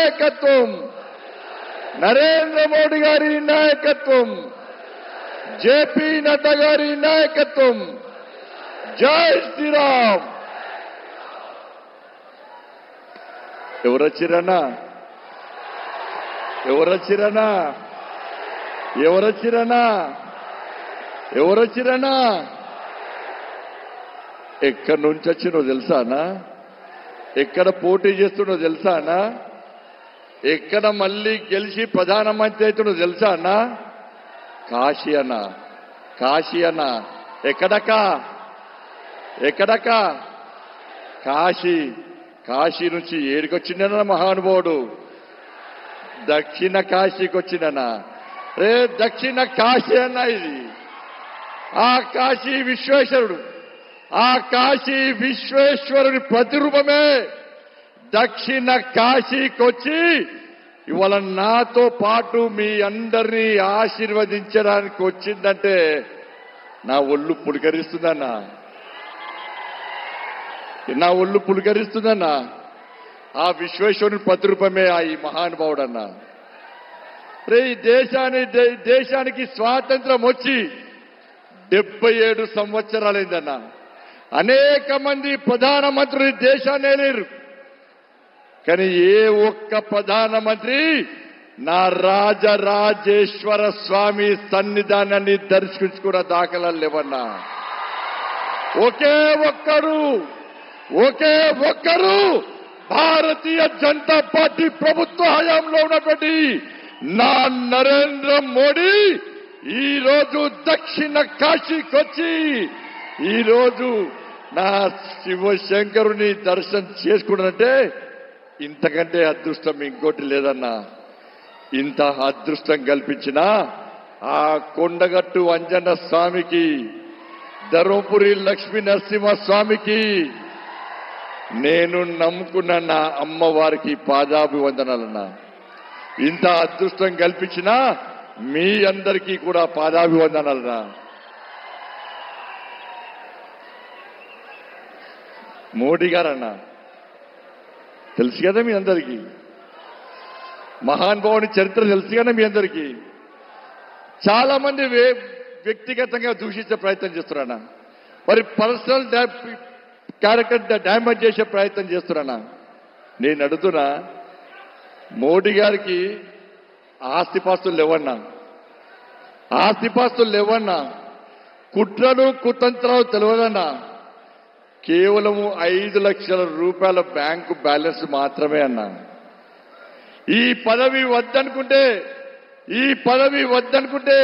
నాయకత్వం, నరేంద్ర మోడీ గారి నాయకత్వం, జేపీ నడ్డా గారి నాయకత్వం. జై శ్రీరామ్. ఎవరొచ్చిరన్నా? ఎవరొచ్చిరన్నా? ఎవరొచ్చిరన్నా? ఎవరొచ్చిరన్నా? ఎక్కడి నుంచి వచ్చినో తెలుసానా? ఎక్కడ పోటీ చేస్తున్నో తెలుసానా? ఎక్కడ మళ్ళీ గెలిచి ప్రధానమంత్రి అవుతున్నో తెలుసానా? కాశీ అన్న. కాశీ అన్న. ఎక్కడక్క? ఎక్కడక్క? కాశీ. కాశీ నుంచి ఏడికొచ్చిండన మహానుభావుడు? దక్షిణ కాశీకి వచ్చిందన్న. రే దక్షిణ కాశీ అన్న ఇది. ఆ కాశీ విశ్వేశ్వరుడు, ఆ కాశీ విశ్వేశ్వరుని ప్రతిరూపమే దక్షిణ కాశీకి వచ్చి ఇవాళ నాతో పాటు మీ అందరినీ ఆశీర్వదించడానికి వచ్చిందంటే నా ఒళ్ళు పులకరిస్తుందన్నా. నా ఒళ్ళు పులకరిస్తుందన్నా. ఆ విశ్వేశ్వరుని ప్రతిరూపమే ఆ ఈ మహానుభావుడన్నా. రే ఈ దేశానికి స్వాతంత్రం వచ్చి 77 సంవత్సరాలైందన్నా. అనేక మంది ప్రధానమంత్రులు దేశాన్ని లేరు, కానీ ఏ ఒక్క ప్రధానమంత్రి నా రాజరాజేశ్వర స్వామి సన్నిధానాన్ని దర్శించుకున్న దాఖలాలు లేవన్నా. ఒకే ఒక్కరు భారతీయ జనతా పార్టీ ప్రభుత్వ హయాంలో ఉన్నటువంటి నా నరేంద్ర మోడీ ఈ రోజు దక్షిణ కాశీకి వచ్చి ఈ రోజు నా శివశంకరుని దర్శనం చేసుకున్నానంటే ఇంతకంటే అదృష్టం ఇంకోటి లేదన్నా. ఇంత అదృష్టం కల్పించిన ఆ కొండగట్టు అంజన్న స్వామికి, ధర్మపురి లక్ష్మీ నరసింహ స్వామికి, నేను నమ్ముకున్న నా అమ్మవారికి పాదాభివందనాలన్నా. ఇంత అదృష్టం కల్పించిన మీ అందరికీ కూడా పాదాభివందనాలన్నా. మోడీ గారన్నా తెలుసు కదా మీ అందరికీ, మహానుభావుని చరిత్ర తెలుసు కదా మీ అందరికీ. చాలా మంది వ్యక్తిగతంగా దూషించే ప్రయత్నం చేస్తున్నారన్నా, మరి పర్సనల్ క్యారెక్టర్ డ్యామేజ్ చేసే ప్రయత్నం చేస్తున్నారన్నా. నేను అడుగుతున్నా, మోడీ గారికి ఆస్తిపాస్తులు లేవన్నా, ఆస్తిపాస్తులు లేవన్నా, కుట్రలు కుతంత్రాలు తెలియదన్నా. కేవలము 5 లక్షల రూపాయల బ్యాంకు బ్యాలెన్స్ మాత్రమే అన్నా. ఈ పదవి వద్దనుకుంటే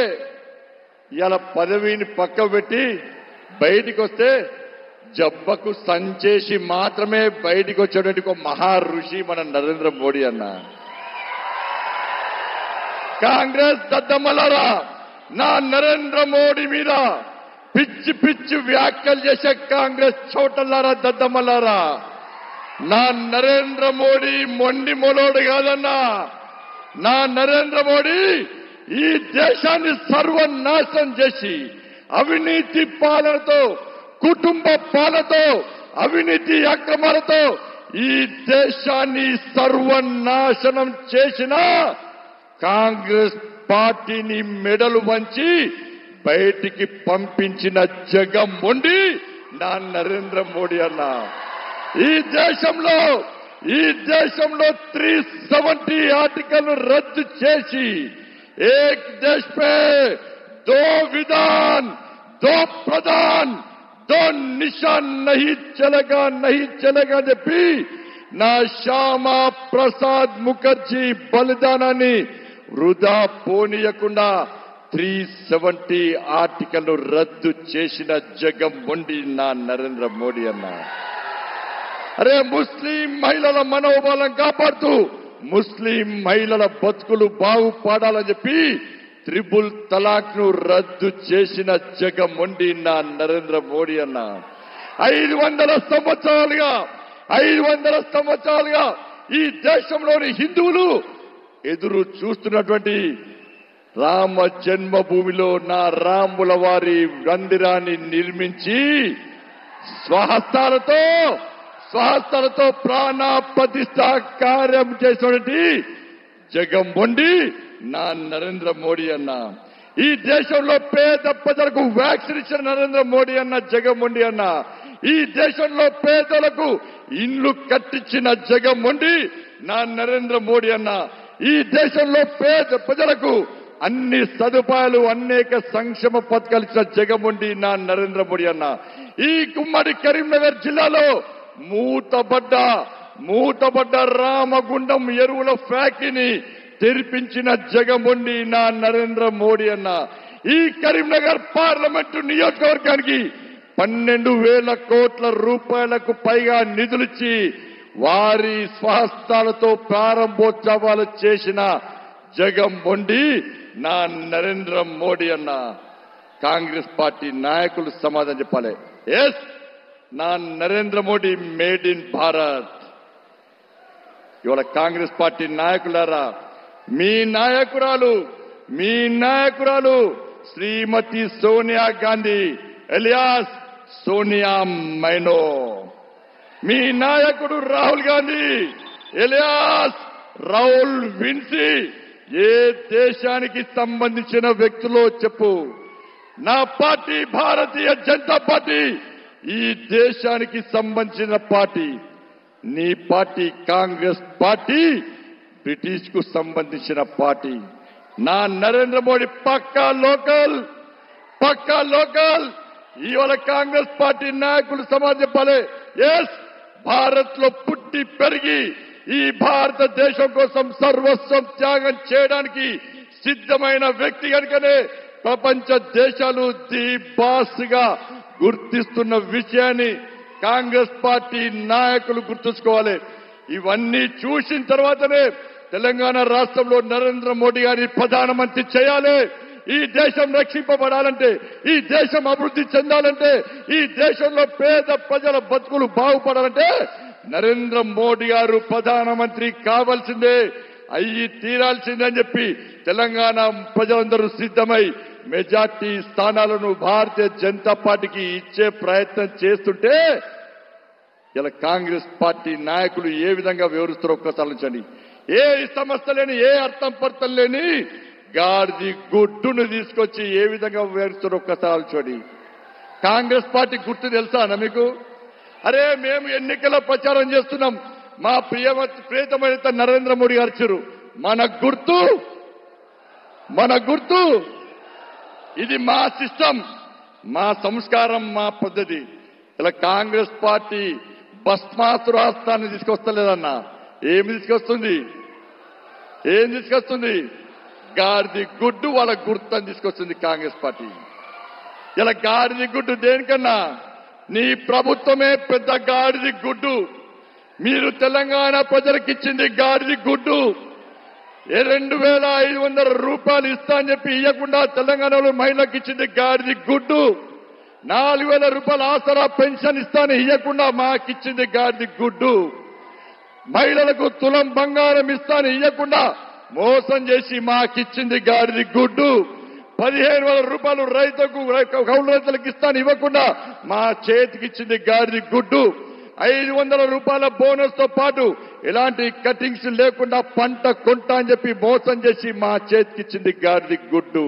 ఇలా పదవిని పక్క పెట్టి బయటికి వస్తే జబ్బకు సంచేసి మాత్రమే బయటికి వచ్చేటువంటి ఒక మహా ఋషి మన నరేంద్ర మోడీ అన్న. కాంగ్రెస్ దద్దమ్మలారా, నా నరేంద్ర మోడీ మీద పిచ్చి పిచ్చి వ్యాఖ్యలు చేసే కాంగ్రెస్ చోటలారా, దద్దమ్మలారా, నా నరేంద్ర మోడీ మొండి మొలోడు కాదన్నా. నా నరేంద్ర మోడీ ఈ దేశాన్ని సర్వనాశనం చేసి అవినీతి పాలనతో, కుటుంబ పాలనతో, అవినీతి అక్రమాలతో ఈ దేశాన్ని సర్వనాశనం చేసిన కాంగ్రెస్ పార్టీని మెడలు వంచి బయటికి పంపించిన జగన్మోహన్ నా నరేంద్ర మోడీ అన్న. ఈ దేశంలో 370 ఆర్టికల్ రద్దు చేసి ఏక్ దేశ్ పే దో విధాన్, దో ప్రధాన్, దో నిశాన్ నహీ చలేగా చెప్పి నా శ్యామా ప్రసాద్ ముఖర్జీ బలిదానాన్ని వృధా పోనీయకుండా 370 ఆర్టికల్ రద్దు చేసిన జగన్మోహన్ నా నరేంద్ర మోడీ అన్న. అరే, ముస్లిం మహిళల మనోబలం కాపాడుతూ ముస్లిం మహిళల బతుకులు బాగుపడాలని చెప్పి 3 తలాక్ ను రద్దు చేసిన జగన్మోహన్ నా నరేంద్ర మోడీ అన్న. 500 సంవత్సరాలుగా ఈ దేశంలోని హిందువులు ఎదురు చూస్తున్నటువంటి రామ జన్మభూమిలో నా రాముల వారి మందిరాన్ని నిర్మించి స్వహస్తాలతో స్వహస్తాలతో ప్రాణ ప్రతిష్ఠ కార్యం చేసినటువంటి జగన్మోహన్ నా నరేంద్ర మోడీ అన్న. ఈ దేశంలో పేద ప్రజలకు వ్యాక్సిన్ ఇచ్చిన నరేంద్ర మోడీ అన్న జగన్మోహన్ అన్న. ఈ దేశంలో పేదలకు ఇండ్లు కట్టించిన జగన్మోహన్ నా నరేంద్ర మోడీ అన్న. ఈ దేశంలో పేద ప్రజలకు అన్ని సదుపాయాలు అనేక సంక్షేమ పథకాలు ఇచ్చిన జగన్మోహన్ నా నరేంద్ర మోడీ అన్న. ఈ ఉమ్మడి కరీంనగర్ జిల్లాలో మూతబడ్డ రామగుండం ఎరువుల ఫ్యాక్టరీని తెరిపించిన జగన్మోహన్ నా నరేంద్ర మోడీ అన్న. ఈ కరీంనగర్ పార్లమెంటు నియోజకవర్గానికి 12,000 కోట్ల రూపాయలకు పైగా నిధులిచ్చి వారి స్వహస్తాలతో ప్రారంభోత్సవాలు చేసిన జగన్మోహన్ నా నరేంద్ర మోడీ అన్న. కాంగ్రెస్ పార్టీ నాయకులు సమాధానం చెప్పాలి. ఎస్, నా నరేంద్ర మోడీ మేడ్ ఇన్ భారత్. ఇవాళ కాంగ్రెస్ పార్టీ నాయకులారా, మీ నాయకురాలు శ్రీమతి సోనియా గాంధీ ఎలియాస్ సోనియా మైనో, మీ నాయకుడు రాహుల్ గాంధీ ఎలియాస్ రాహుల్ విన్సీ ఏ దేశానికి సంబంధించిన వ్యక్తులో చెప్పు. నా పార్టీ భారతీయ జనతా పార్టీ ఈ దేశానికి సంబంధించిన పార్టీ. నీ పార్టీ కాంగ్రెస్ పార్టీ బ్రిటిష్ కు సంబంధించిన పార్టీ. నా నరేంద్ర మోడీ పక్కా లోకల్. ఇవాళ కాంగ్రెస్ పార్టీ నాయకులు సమాజం చెప్పాలి. ఎస్, భారత్ లో పుట్టి పెరిగి ఈ భారతదేశం కోసం సర్వస్వం త్యాగం చేయడానికి సిద్ధమైన వ్యక్తి కనుకనే ప్రపంచ దేశాలు ది బాస్ గా గుర్తిస్తున్న విషయాన్ని కాంగ్రెస్ పార్టీ నాయకులు గుర్తుంచుకోవాలి. ఇవన్నీ చూసిన తర్వాతనే తెలంగాణ రాష్ట్రంలో నరేంద్ర మోడీ గారిని ప్రధానమంత్రి చేయాలి. ఈ దేశం రక్షింపబడాలంటే, ఈ దేశం అభివృద్ధి చెందాలంటే, ఈ దేశంలో పేద ప్రజల బతుకులు బాగుపడాలంటే నరేంద్ర మోడీ గారు ప్రధానమంత్రి కావాల్సిందే, అయ్యి తీరాల్సిందే అని చెప్పి తెలంగాణ ప్రజలందరూ సిద్ధమై మెజార్టీ స్థానాలను భారతీయ జనతా పార్టీకి ఇచ్చే ప్రయత్నం చేస్తుంటే ఇలా కాంగ్రెస్ పార్టీ నాయకులు ఏ విధంగా వివరిస్తారో ఒక్కసారి ఆలోచించండి. ఏ సమస్య లేని, ఏ అర్థం పర్థం లేని గాడిది గుడ్డును తీసుకొచ్చి ఏ విధంగా వివరిస్తారో ఒక్కసారి ఆలోచించండి. కాంగ్రెస్ పార్టీ గుర్తు తెలుసా అన్న మీకు? అరే, మేము ఎన్నికల ప్రచారం చేస్తున్నాం, మా ప్రియతమైన నరేంద్ర మోడీ గారు ఇచ్చారు. మన గుర్తు ఇది మా సిస్టమ్, మా సంస్కారం, మా పద్ధతి. ఇలా కాంగ్రెస్ పార్టీ భస్మాసురాస్త్రాన్ని తీసుకొస్తలేదన్నా. ఏం తీసుకొస్తుంది? గాడిది గుడ్డు వాళ్ళ గుర్తుని తీసుకొస్తుంది కాంగ్రెస్ పార్టీ. ఇలా గాడిది గుడ్డు దేనికన్నా? నీ ప్రభుత్వమే పెద్ద గాడిది గుడ్డు. మీరు తెలంగాణ ప్రజలకు ఇచ్చింది గాడిది గుడ్డు. 2,500 రూపాయలు ఇస్తా అని చెప్పి ఇవ్వకుండా తెలంగాణలో మహిళలకు ఇచ్చింది గాడిది గుడ్డు. 4,000 రూపాయల ఆసరా పెన్షన్ ఇస్తాను ఇవ్వకుండా మాకిచ్చింది గాడిది గుడ్డు. మహిళలకు తులం బంగారం ఇస్తాను ఇవ్వకుండా మోసం చేసి మాకిచ్చింది గాడిది గుడ్డు. 15,000 రూపాయలు కౌలు రైతులకు ఇస్తాను ఇవ్వకుండా మా చేతికిచ్చింది గాడిది గుడ్డు. 500 రూపాయల బోనస్ తో పాటు ఎలాంటి కటింగ్స్ లేకుండా పంట కొంటా అని చెప్పి మోసం చేసి మా చేతికిచ్చింది గాడిది గుడ్డు.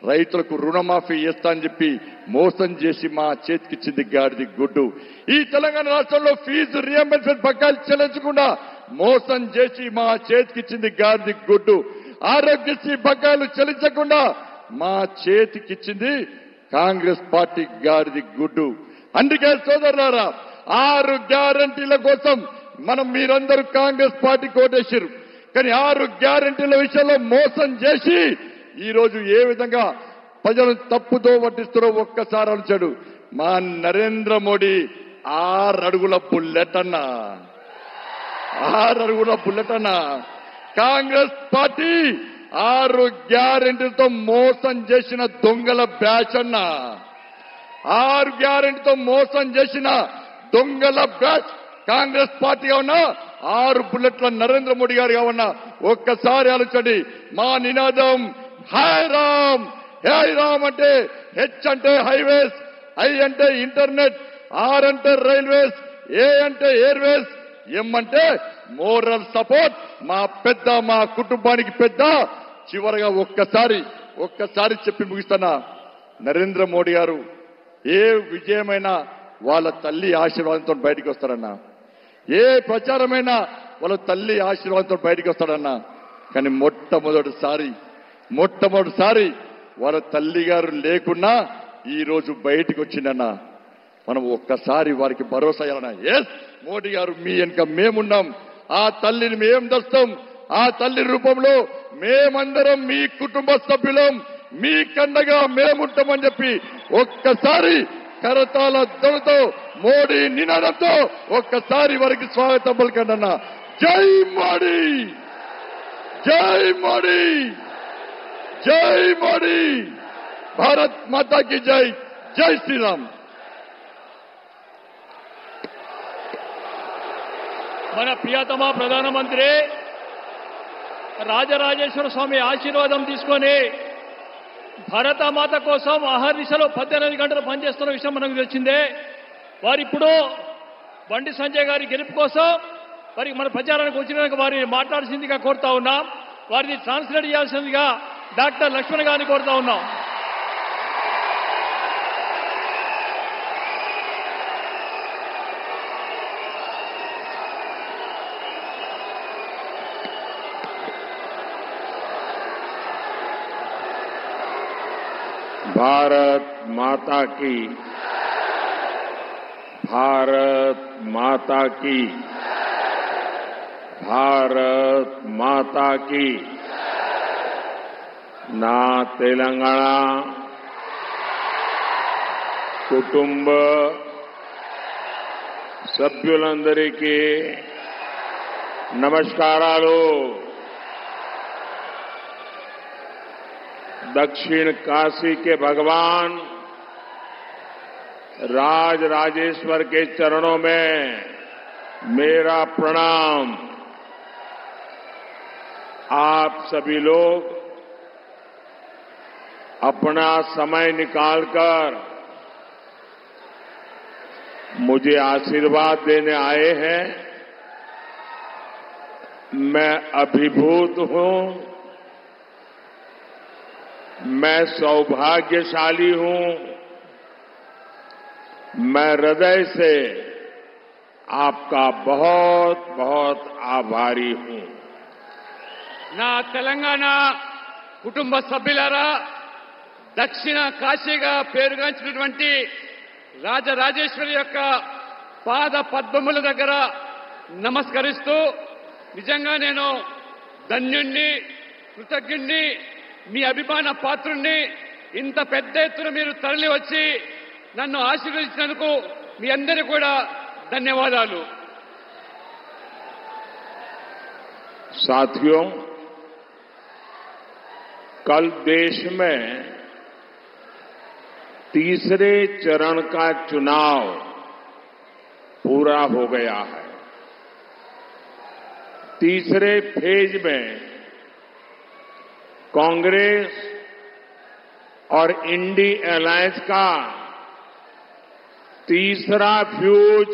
రైతులకు రుణమాఫీ చేస్తా అని చెప్పి మోసం చేసి మా చేతికిచ్చింది గాడిది గుడ్డు. ఈ తెలంగాణ రాష్ట్రంలో ఫీజు రియంబర్స్మెంట్ బకాయిలు చెల్లించకుండా మోసం చేసి మా చేతికిచ్చింది గాడిది గుడ్డు. ఆరోగ్యశ్రీ బకాయిలు చెల్లించకుండా మా చేతికిచ్చింది కాంగ్రెస్ పార్టీ గాడిది గుడ్డు. అందుకే సోదరులారా, 6 గ్యారంటీల కోసం మీరందరూ కాంగ్రెస్ పార్టీకి ఓటేశారు. కానీ 6 గ్యారంటీల విషయంలో మోసం చేసి ఈ రోజు ఏ విధంగా ప్రజలను తప్పుదో పట్టిస్తారో ఒక్కసారి ఆలోచించాడు. మా నరేంద్ర మోడీ 6 అడుగుల బుల్లెట్ అన్నా. కాంగ్రెస్ పార్టీ 6 గ్యారంటీలతో మోసం చేసిన దొంగల బ్యాచ్ అన్నా. 6 గ్యారంటీతో మోసం చేసిన దొంగల బ్యాచ్ కాంగ్రెస్ పార్టీగా ఉన్నా, 6 బుల్లెట్ల నరేంద్ర మోడీ గారిగా ఉన్నా. ఒక్కసారి ఆలోచించండి. మా నినాదం హై రామ్. అంటే హెచ్ అంటే హైవేస్, ఐ అంటే ఇంటర్నెట్, ఆర్ అంటే రైల్వేస్, ఏ అంటే ఎయిర్వేస్, ఎం అంటే మోరల్ సపోర్ట్. మా కుటుంబానికి పెద్ద. చివరగా ఒక్కసారి చెప్పి ముగిస్తున్నా. నరేంద్ర మోడీ గారు ఏ విజయమైనా వాళ్ళ తల్లి ఆశీర్వాదంతో బయటికి వస్తారన్నా, ఏ ప్రచారమైనా వాళ్ళ తల్లి ఆశీర్వాదంతో బయటికి వస్తాడన్నా. కానీ మొట్టమొదటిసారి వాళ్ళ తల్లి గారు లేకున్నా ఈ రోజు బయటికి వచ్చిందన్నా. మనం ఒక్కసారి వారికి భరోసా ఇవ్వాలన్నా. ఎస్, మోడీ గారు మీ వెనుక మేమున్నాం. ఆ తల్లిని మేం దస్తాం. ఆ తల్లి రూపంలో మేమందరం మీ కుటుంబ సభ్యులం, మీ కండగా మేముంటామని చెప్పి ఒక్కసారి కరతాళ ధ్వనితో మోడీ నినాదంతో ఒక్కసారి వారికి స్వాగతం పలకండి అన్న. జై మోడీ, జై మోడీ, జై మోడీ. భారత్ మాతా की జై. జై శ్రీరామ్. మన ప్రియతమ ప్రధానమంత్రి రాజరాజేశ్వర స్వామి ఆశీర్వాదం తీసుకొని భారతమాత కోసం అహర్నిశలో 18 గంటలు పనిచేస్తున్న విషయం మనకు తెలిసిందే. వారిప్పుడు బండి సంజయ్ గారి గెలుపు కోసం వారికి మన ప్రచారానికి వచ్చినందుకు వారిని మాట్లాడాల్సిందిగా కోరుతా ఉన్నాం. వారిని ట్రాన్స్లేట్ చేయాల్సిందిగా డాక్టర్ లక్ష్మణ్ గారిని కోరుతా ఉన్నాం. भारत माता की, भारत माता की, भारत माता की. నా తెలంగాణ కుటుంబ సభ్యులందరికీ నమస్కారాలు. दक्षिण काशी के भगवान राज राजेश्वर के चरणों में मेरा प्रणाम. आप सभी लोग अपना समय निकालकर मुझे आशीर्वाद देने आए हैं. मैं अभिभूत हूं, मैं सौभाग्यशाली हूं. मैं हृदय से आपका बहुत बहुत आभारी हूं. నా తెలంగాణ కుటుంబ సభ్యులారా, దక్షిణ కాశీగా పేరుగాంచినటువంటి రాజరాజేశ్వరి యొక్క పాద పద్మముల దగ్గర నమస్కరిస్తూ, నిజంగా నేను ధన్యుణ్ణి, కృతజ్ఞుణ్ణి, మీ అభిమాన పాత్రుణ్ణి. ఇంత పెద్ద ఎత్తున మీరు తరలి వచ్చి నన్ను ఆశీర్వదించినందుకు మీ అందరికీ కూడా ధన్యవాదాలు. साथियों, कल देश में तीसरे चरण का चुनाव पूरा हो गया है. तीसरे फेज में कांग्रेस और इंडी अलायंस का तीसरा फ्यूज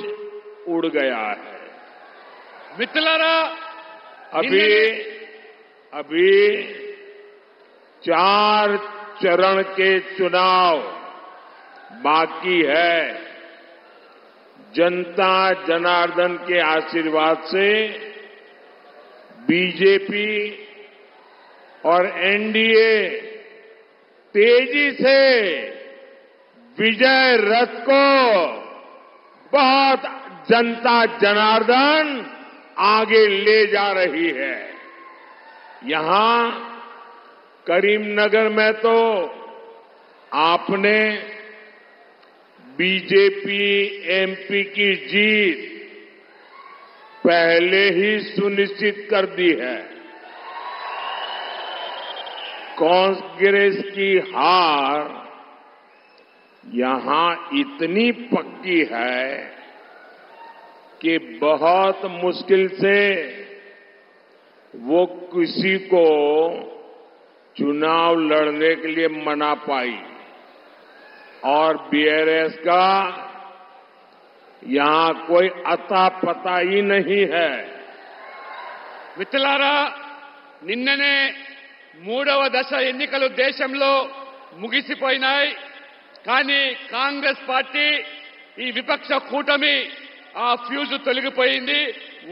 उड़ गया है. మిత్రులారా, अभी 4 चरण के चुनाव बाकी है. जनता जनार्दन के आशीर्वाद से बीजेपी और एनडीए तेजी से विजय रथ को बहुत जनता जनार्दन आगे ले जा रही है. यहां करीमनगर में तो आपने बीजेपी एमपी की जीत पहले ही सुनिश्चित कर दी है. कांग्रेस की हार यहां इतनी पक्की है कि बहुत मुश्किल से वो किसी को चुनाव लड़ने के लिए मना पाई. और बीआरएस का यहां कोई अता पता ही नहीं है। మిత్రులారా, నిన్ననే మూడవ దశ ఎన్నికలు దేశంలో ముగిసిపోయినాయి. కానీ కాంగ్రెస్ పార్టీ, ఈ విపక్ష కూటమి ఆ ఫ్యూజు తొలగిపోయింది,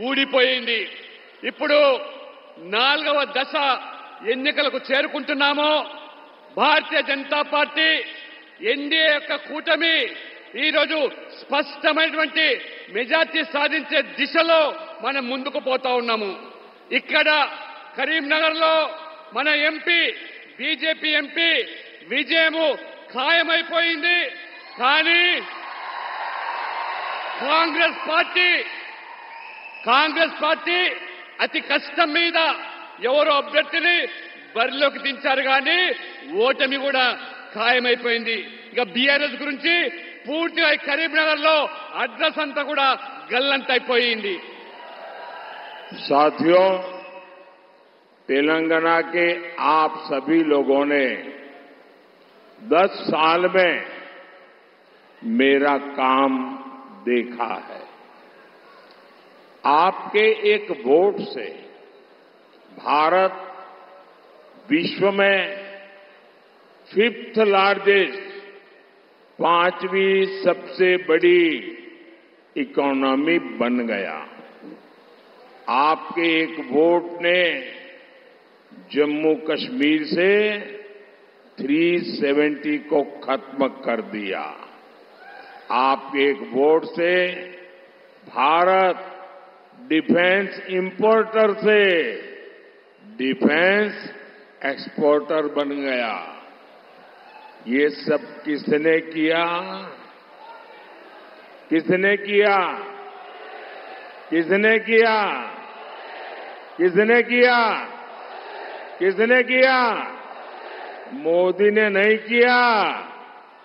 ఊడిపోయింది. ఇప్పుడు నాలుగవ దశ ఎన్నికలకు చేరుకుంటున్నాము. భారతీయ జనతా పార్టీ, ఎన్డీఏ యొక్క కూటమి ఈరోజు స్పష్టమైనటువంటి మెజార్టీ సాధించే దిశలో మనం ముందుకు పోతా ఉన్నాము. ఇక్కడ కరీంనగర్ లో మన ఎంపీ, బీజేపీ ఎంపీ విజయము ఖాయమైపోయింది. కానీ కాంగ్రెస్ పార్టీ అతి కష్టం మీద ఎవరో అభ్యర్థిని బరిలోకి దించారు, కానీ ఓటమి కూడా ఖాయమైపోయింది. ఇక బీఆర్ఎస్ గురించి పూర్తిగా కరీంనగర్ లో అడ్రస్ అంతా కూడా గల్లంతైపోయింది. साथियों, तेलंगाना के आप सभी लोगों ने 10 साल में मेरा काम देखा है। आपके एक वोट से भारत विश्व में 5th लार्जेस्ट, 5वीं सबसे बड़ी इकोनॉमी बन गया। आपके एक वोट ने जम्मू कश्मीर से 370 को खत्म कर दिया। आपके एक वोट से भारत डिफेंस इंपोर्टर से डिफेंस एक्सपोर्टर बन गया। ये सब किसने किया? किसने किया? किसने किया? किसने किया? किसने किया? मोदी ने नहीं किया,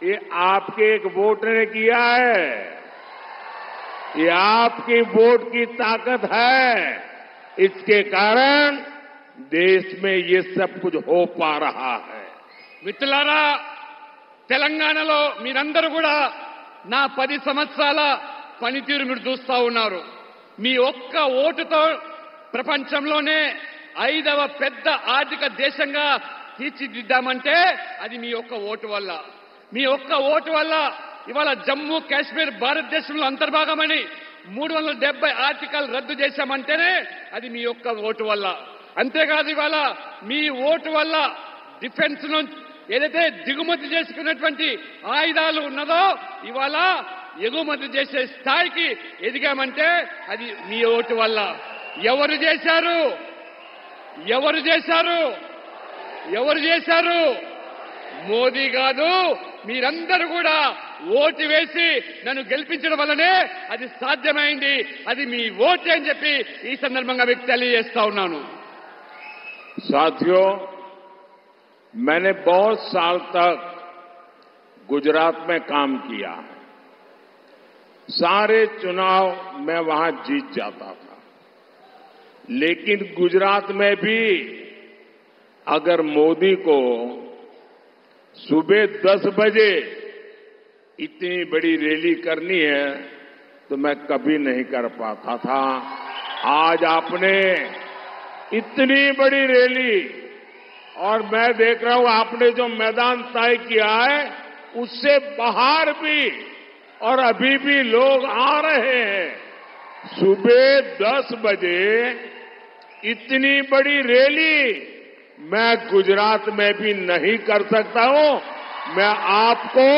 ये आपके एक वोट ने किया है। ये आपकी वोट की ताकत है। इसके कारण देश में ये सब कुछ हो पा रहा है। మిత్రులారా, తెలంగాణలో మీరందరూ కూడా నా 10 సంవత్సరాల పనితీరు మీరు చూస్తా ఉన్నారు. మీ ఒక్క ఓటుతో ప్రపంచంలోనే 5వ పెద్ద ఆర్థిక దేశంగా తీర్చిదిద్దామంటే అది మీ ఒక్క ఓటు వల్ల. మీ ఒక్క ఓటు వల్ల ఇవాళ జమ్మూ కాశ్మీర్ భారతదేశంలో అంతర్భాగమని 370 ఆర్టికల్ రద్దు చేశామంటేనే అది మీ ఒక్క ఓటు వల్ల. అంతేకాదు, ఇవాళ మీ ఓటు వల్ల డిఫెన్స్ నుంచి ఏదైతే దిగుమతి చేసుకున్నటువంటి ఆయుధాలు ఉన్నదో ఇవాళ ఎగుమతి చేసే స్థాయికి ఎదిగామంటే అది మీ ఓటు వల్ల. ఎవరు చేశారు? ఎవరు చేశారు? ఎవరు చేశారు? మోదీ కాదు, మీరందరూ కూడా ఓటు వేసి నన్ను గెలిపించడం వల్లనే అది సాధ్యమైంది. అది మీ ఓటే అని చెప్పి ఈ సందర్భంగా మీకు తెలియజేస్తా ఉన్నాను. साथियों, मैंने बहुत साल तक गुजरात में काम किया। सारे चुनाव मैं वहां जीत जाता था, लेकिन गुजरात में भी अगर मोदी को सुबह 10 बजे इतनी बड़ी रैली करनी है तो मैं कभी नहीं कर पाता था। आज आपने इतनी बड़ी रैली, और मैं देख रहा हूं आपने जो मैदान तय किया है उससे बाहर भी और अभी भी लोग आ रहे हैं। सुबह 10 बजे इतनी बड़ी रैली मैं गुजरात में भी नहीं कर सकता हूं। मैं आपको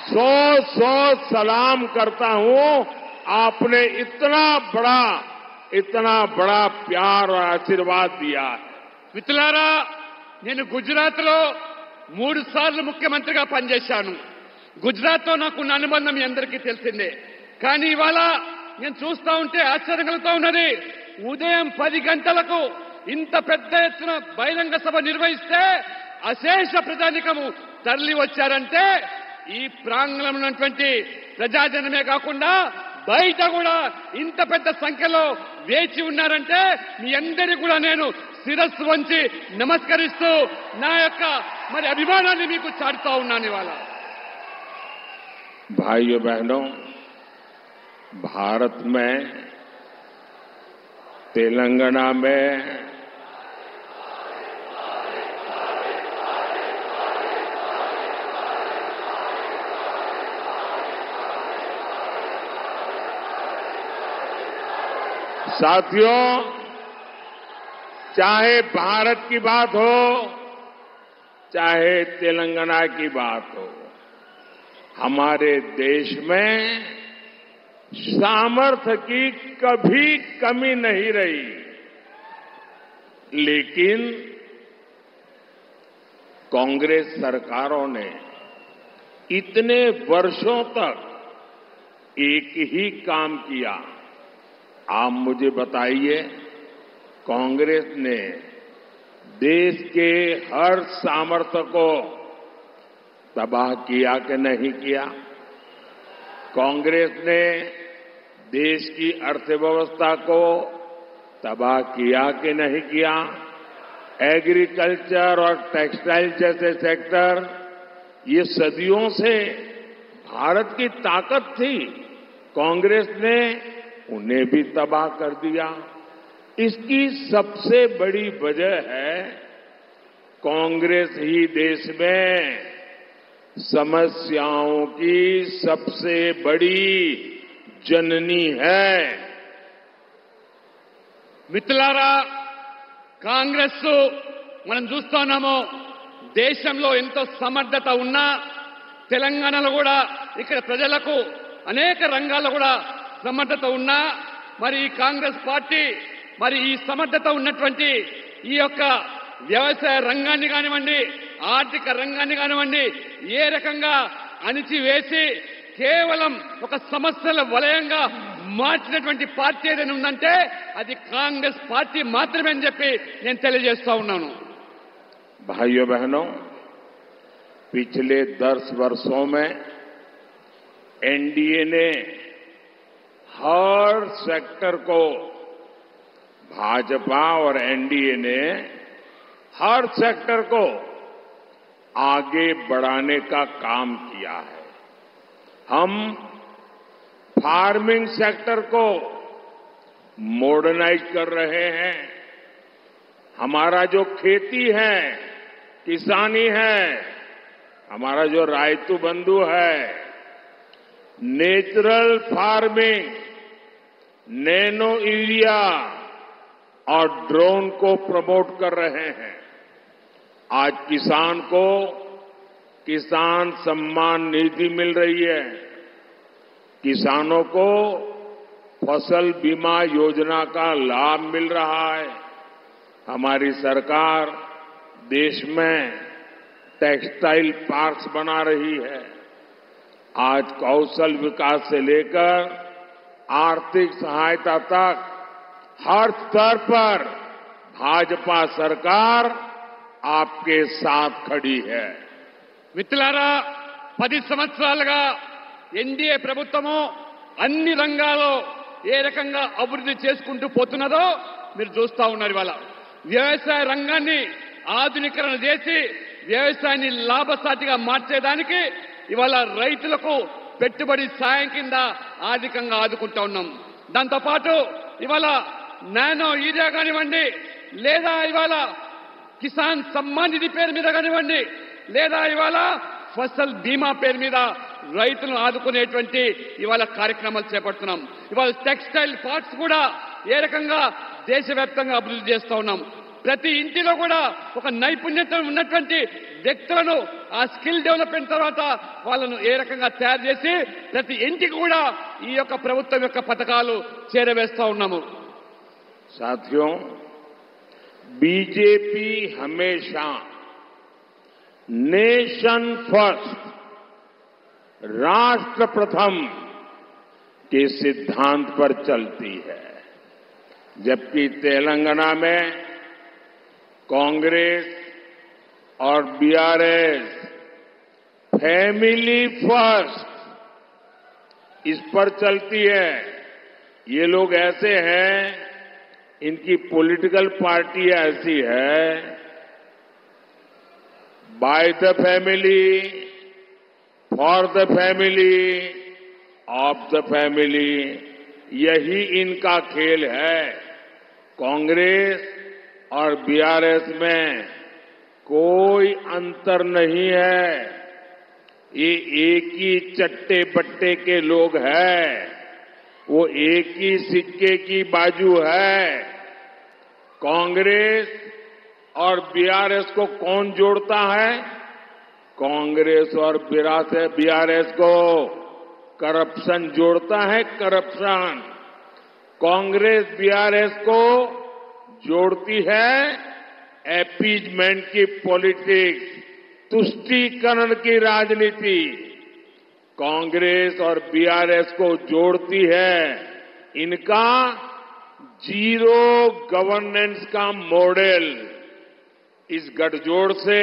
100 सलाम करता हूं। आपने इतना बड़ा प्यार और आशीर्वाद दिया है। మిత్రులారా, నేను గుజరాత్ లో 3 సార్లు ముఖ్యమంత్రిగా పనిచేశాను. గుజరాత్ తో నాకున్న అనుబంధం మీ అందరికీ తెలిసిందే. కానీ ఇవాళ నేను చూస్తా ఉంటే ఆశ్చర్యం కలుగుతా ఉన్నది. ఉదయం 10 గంటలకు ఇంత పెద్ద ఎత్తున బహిరంగ సభ నిర్వహిస్తే అశేష ప్రజానికము తరలి వచ్చారంటే ఈ ప్రాంగణంలో ఉన్నటువంటి ప్రజాజనమే కాకుండా బయట కూడా ఇంత పెద్ద సంఖ్యలో వేచి ఉన్నారంటే మీ అందరికీ కూడా నేను శిరస్సు వంచి నమస్కరిస్తూ నా యొక్క అభిమానాన్ని మీకు చాటుతా ఉన్నాను. ఇవాళ भाइयों बहनों, भारत में, तेलंगाना में साथियों, चाहे भारत की बात हो, चाहे तेलंगाना की बात हो, हमारे देश में सामर्थ्य की कभी कमी नहीं रही। लेकिन कांग्रेस सरकारों ने इतने वर्षों तक एक ही काम किया। आप मुझे बताइए, कांग्रेस ने देश के हर सामर्थ्य को तबाह किया कि नहीं किया? कांग्रेस ने देश की अर्थव्यवस्था को तबाह किया कि नहीं किया? एग्रीकल्चर और टेक्सटाइल जैसे सेक्टर, ये सदियों से भारत की ताकत थी, कांग्रेस ने उन्हें भी तबाह कर दिया। इसकी सबसे बड़ी वजह है कांग्रेस ही देश में समस्याओं की सबसे बड़ी जननी है। మిత్రులారా, కాంగ్రెస్ మనం చూస్తున్నాము, దేశంలో ఎంతో సమర్థత ఉన్నా తెలంగాణలో కూడా ఇక్కడ ప్రజలకు అనేక రంగాల్లో కూడా సమర్థత ఉన్నా మరి ఈ కాంగ్రెస్ పార్టీ మరి ఈ సమర్థత ఉన్నటువంటి ఈ యొక్క వ్యవసాయ రంగాన్ని కానివ్వండి, ఆర్థిక రంగాన్ని కానివ్వండి, ఏ రకంగా అణిచివేసి కేవలం ఒక సమస్యల వలయంగా మార్చినటువంటి పార్టీ ఏదైనా ఉందంటే అది కాంగ్రెస్ పార్టీ మాత్రమే అని చెప్పి నేను తెలియజేస్తా ఉన్నాను। भाइयों बहनों, पिछले 10 वर्षों में एनडीए ने हर सेक्टर को, भाजपा और एनडीए ने हर सेक्टर को आगे बढ़ाने का काम किया है। हम फार्मिंग सेक्टर को मॉडर्नाइज कर रहे हैं। हमारा जो खेती है, किसानी है, हमारा जो रायतू बंधु है, नेचुरल फार्मिंग, नैनो यूरिया और ड्रोन को प्रमोट कर रहे हैं। आज किसान को किसान सम्मान निधि मिल रही है, किसानों को फसल बीमा योजना का लाभ मिल रहा है। हमारी सरकार देश में टेक्सटाइल पार्क्स बना रही है। आज कौशल विकास से लेकर आर्थिक सहायता तक हर स्तर पर भाजपा सरकार आपके साथ खड़ी है। మిత్రులారా, 10 సంవత్సరాలుగా ఎన్డీఏ ప్రభుత్వము అన్ని రంగాల్లో ఏ రకంగా అభివృద్ధి చేసుకుంటూ పోతున్నదో మీరు చూస్తా ఉన్నారు। ఇవాళ వ్యవసాయ రంగాన్ని ఆధునీకరణ చేసి వ్యవసాయాన్ని లాభసాటిగా మార్చేదానికి ఇవాళ రైతులకు పెట్టుబడి సాయం కింద ఆర్థికంగా ఆదుకుంటా ఉన్నాం। దాంతోపాటు ఇవాళ నానో యూరియా కానివ్వండి, లేదా ఇవాళ కిసాన్ సమ్మాన్ నిధి పేరు మీద కానివ్వండి, లేదా ఇవాళ ఫసల్ బీమా పేరు మీద రైతులను ఆదుకునేటువంటి ఇవాళ కార్యక్రమాలు చేపడుతున్నాం। ఇవాళ టెక్స్టైల్ పార్క్స్ కూడా ఏ రకంగా దేశవ్యాప్తంగా అభివృద్ధి చేస్తా ఉన్నాం। ప్రతి ఇంటిలో కూడా ఒక నైపుణ్యత ఉన్నటువంటి వ్యక్తులను ఆ స్కిల్ డెవలప్మెంట్ తర్వాత వాళ్ళను ఏ రకంగా తయారు చేసి ప్రతి ఇంటికి కూడా ఈ యొక్క ప్రభుత్వం యొక్క పథకాలు చేరవేస్తా ఉన్నాము। साथियों, बीजेपी हमेशा नेशन फर्स्ट, राष्ट्र प्रथम के सिद्धांत पर चलती है, जबकि तेलंगाना में कांग्रेस और बीआरएस फैमिली फर्स्ट इस पर चलती है। ये लोग ऐसे हैं, इनकी पॉलिटिकल पार्टी ऐसी है, by the family, for the family, of the family, यही इनका खेल है। कांग्रेस और बीआरएस में कोई अंतर नहीं है। ये एक ही चट्टे बट्टे के लोग हैं, वो एक ही सिक्के की बाजू है। कांग्रेस और बीआरएस को कौन जोड़ता है? कांग्रेस और बीआरएस को करप्शन जोड़ता है, करप्शन। कांग्रेस बीआरएस को जोड़ती है अपीजमेंट की पॉलिटिक्स, तुष्टीकरण की राजनीति। कांग्रेस और बीआरएस को जोड़ती है इनका जीरो गवर्नेंस का मॉडल। इस गठजोड़ से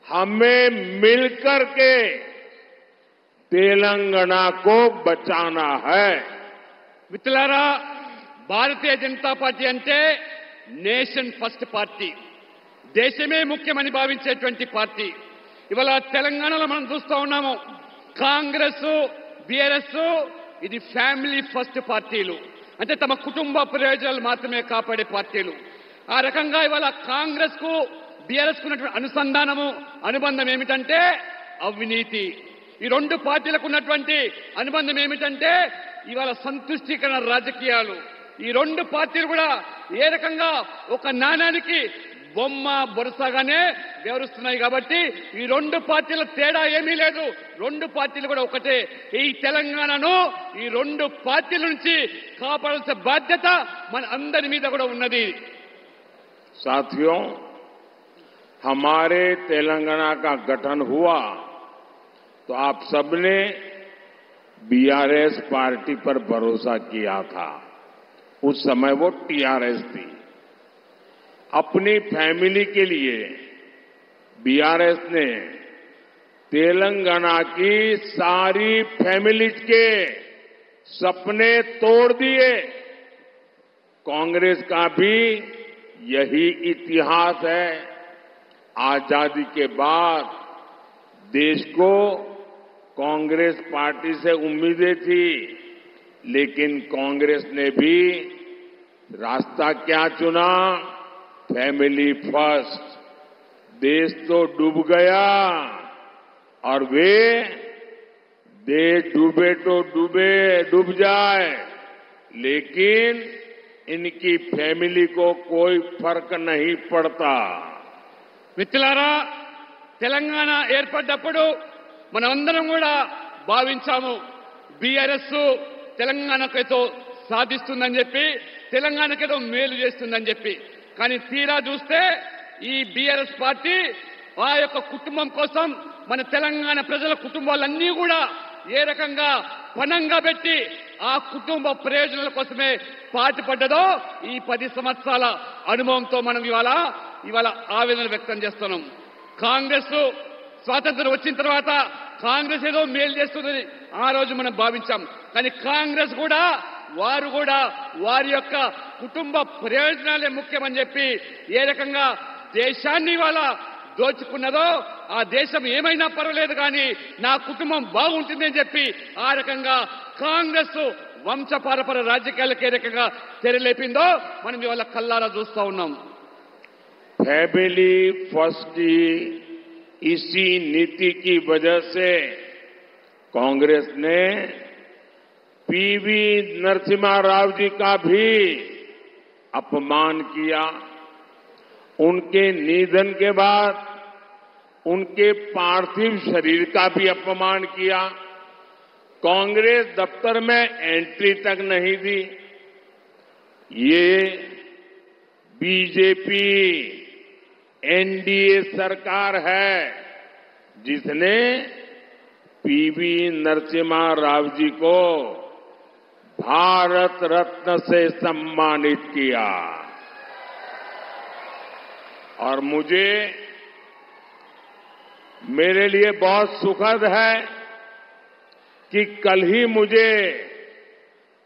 हमें मिलकर के तेलंगाना को बचाना है। మిత్రులారా, భారతీయ జనతా పార్టీ అంటే నేషన్ ఫస్ట్ పార్టీ, దేశమే ముఖ్యమని భావించేటువంటి పార్టీ. ఇవాళ తెలంగాణలో మనం చూస్తూ ఉన్నాము, కాంగ్రెస్ బీఆర్ఎస్ ఇది ఫ్యామిలీ ఫస్ట్ పార్టీలు, అంటే తమ కుటుంబ ప్రయోజనాలు మాత్రమే కాపాడే పార్టీలు. ఆ రకంగా ఇవాళ కాంగ్రెస్ కు బీఆర్ఎస్ కు ఉన్నటువంటి అనుసంధానము అనుబంధం ఏమిటంటే అవినీతి. ఈ రెండు పార్టీలకు ఉన్నటువంటి అనుబంధం ఏమిటంటే ఇవాళ సంతుష్టీకరణ రాజకీయాలు. ఈ రెండు పార్టీలు కూడా ఏ రకంగా ఒక నాణానికి బొమ్మ బొరుసగానే వ్యవహరిస్తున్నాయి. కాబట్టి ఈ రెండు పార్టీల తేడా ఏమీ లేదు, రెండు పార్టీలు కూడా ఒకటే. ఈ తెలంగాణను ఈ రెండు పార్టీల నుంచి కాపాడాల్సిన బాధ్యత మన అందరి మీద కూడా ఉన్నది. साथियों, हमारे तेलंगाना का गठन हुआ तो आप सबने बीआरएस पार्टी पर भरोसा किया था। उस समय वो टीआरएस थी। अपनी फैमिली के लिए बीआरएस ने तेलंगाना की सारी फैमिलीज के सपने तोड़ दिए। कांग्रेस का भी यही इतिहास है। आजादी के बाद देश को कांग्रेस पार्टी से उम्मीदें थी, लेकिन कांग्रेस ने भी रास्ता क्या चुना? Family first. देश तो डूब गया और वे देश डूबे तो डूब जाए, लेकिन इनकी फैमिली को कोई फर्क नहीं पड़ता। మిత్రులారా, తెలంగాణ ఏర్పడ్డప్పుడు మనమందరం కూడా భావించాము బీఆర్ఎస్ తెలంగాణకేదో సాధిస్తుందని చెప్పి, తెలంగాణకేదో మేలు చేస్తుందని చెప్పి. కానీ తీరా చూస్తే ఈ బీఆర్ఎస్ పార్టీ ఆ యొక్క కుటుంబం కోసం, మన తెలంగాణ ప్రజల కుటుంబాలన్నీ కూడా ఏ రకంగా పణంగా పెట్టి ఆ కుటుంబ ప్రయోజనాల కోసమే పాటుపడ్డదో ఈ 10 సంవత్సరాల అనుభవంతో మనం ఇవాళ ఆవేదన వ్యక్తం చేస్తున్నాం. కాంగ్రెస్ స్వాతంత్రం వచ్చిన తర్వాత కాంగ్రెస్ ఏదో మేలు చేస్తుందని ఆ రోజు మనం భావించాం. కానీ కాంగ్రెస్ కూడా వారు కూడా వారి యొక్క కుటుంబ ప్రయోజనాలే ముఖ్యమని చెప్పి ఏ రకంగా దేశాన్ని ఇవాళ దోచుకున్నదో, ఆ దేశం ఏమైనా పర్వాలేదు కానీ నా కుటుంబం బాగుంటుంది అని చెప్పి ఆ రకంగా కాంగ్రెస్ వంశపారపర రాజకీయాలకు ఏ రకంగా తెరలేపిందో మనం ఇవాళ కల్లారా చూస్తా ఉన్నాం. फैमिली फर्स्ट की इसी नीति की वजह से कांग्रेस ने पीवी नरसिम्हा राव जी का भी अपमान किया। उनके निधन के बाद उनके पार्थिव शरीर का भी अपमान किया। कांग्रेस दफ्तर में एंट्री तक नहीं दी। ये बीजेपी एनडीए सरकार है जिसने पीवी नरसिम्हा राव जी को भारत रत्न से सम्मानित किया। और मेरे लिए बहुत सुखद है कि कल ही मुझे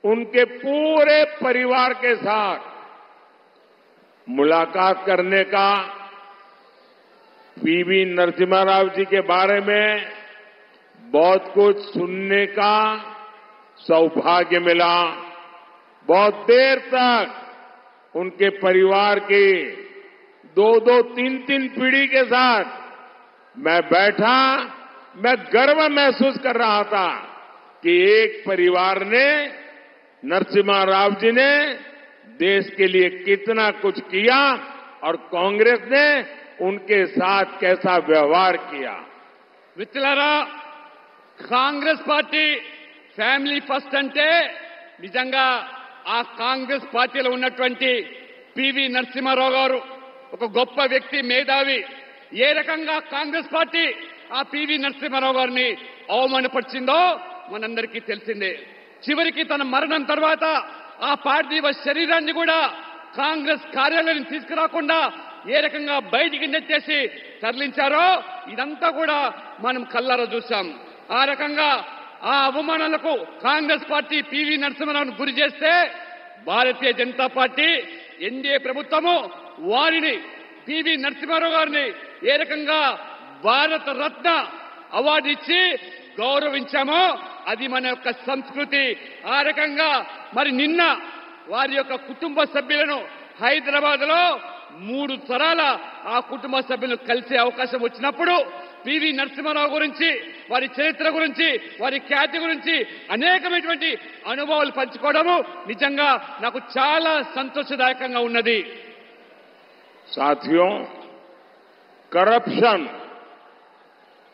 उनके पूरे परिवार के साथ मुलाकात करने का, पीवी नरसिम्हा राव जी के बारे में बहुत कुछ सुनने का सौभाग्य मिला। बहुत देर तक उनके परिवार के 2-2, 3-3 पीढ़ी के साथ मैं बैठा, मैं गर्व महसूस कर रहा था कि एक परिवार ने, नरसिम्हा राव जी ने देश के लिए कितना कुछ किया और कांग्रेस ने उनके साथ कैसा व्यवहार किया। మిత్రులారా, కాంగ్రెస్ పార్టీ ఫ్యామిలీ ఫస్ట్ అంటే నిజంగా ఆ కాంగ్రెస్ పార్టీలో ఉన్నటువంటి పివి నరసింహారావు గారు ఒక గొప్ప వ్యక్తి, మేధావి. ఏ రకంగా కాంగ్రెస్ పార్టీ ఆ పివి నరసింహారావు గారిని అవమానపరిచిందో మనందరికీ తెలిసిందే. చివరికి తన మరణం తర్వాత ఆ పార్థివ శరీరాన్ని కూడా కాంగ్రెస్ కార్యాలయం తీసుకురాకుండా ఏ రకంగా బయటికి నెట్టేసి తరలించారో ఇదంతా కూడా మనం కళ్ళారా చూశాం. ఆ రకంగా ఆ అవమానాలకు కాంగ్రెస్ పార్టీ పివి నరసింహారావును గురి చేస్తే భారతీయ జనతా పార్టీ ఎన్డీఏ ప్రభుత్వము వారిని, పివి నరసింహారావు గారిని ఏ రకంగా భారత రత్న అవార్డు ఇచ్చి గౌరవించామో అది మన యొక్క సంస్కృతి. ఆ రకంగా మరి నిన్న వారి యొక్క కుటుంబ సభ్యులను హైదరాబాద్ లో 3 తరాల ఆ కుటుంబ సభ్యులను కలిసే అవకాశం వచ్చినప్పుడు పివి నరసింహారావు గురించి, వారి చరిత్ర గురించి, వారి ఖ్యాతి గురించి అనేకమైనటువంటి అనుభవాలు పంచుకోవడము నిజంగా నాకు చాలా సంతోషదాయకంగా ఉన్నది. साथियों,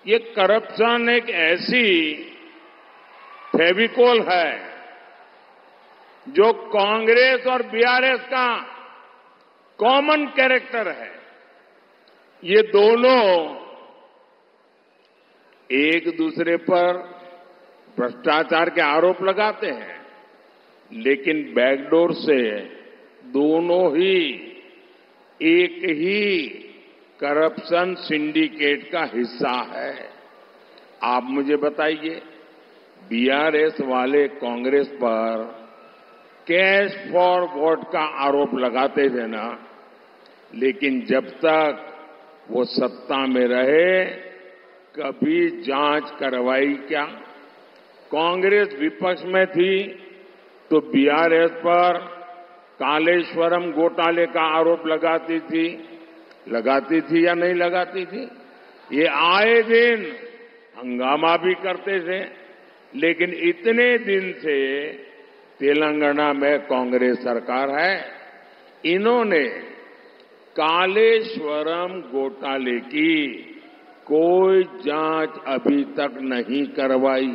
ये करप्शन एक ऐसी फेविकोल है जो कांग्रेस और बीआरएस का कॉमन कैरेक्टर है। ये दोनों एक दूसरे पर भ्रष्टाचार के आरोप लगाते हैं, लेकिन बैकडोर से दोनों ही एक ही करप्शन सिंडिकेट का हिस्सा है। आप मुझे बताइए, बीआरएस वाले कांग्रेस पर कैश फॉर वोट का आरोप लगाते थे ना, लेकिन जब तक वो सत्ता में रहे कभी जांच करवाई क्या? कांग्रेस विपक्ष में थी तो बीआरएस पर कालेश्वरम घोटाले का आरोप लगाती थी या नहीं लगाती थी? ये आए दिन हंगामा भी करते थे, लेकिन इतने दिन से तेलंगाना में कांग्रेस सरकार है, इन्होंने कालेश्वरम घोटाले की कोई जांच अभी तक नहीं करवाई,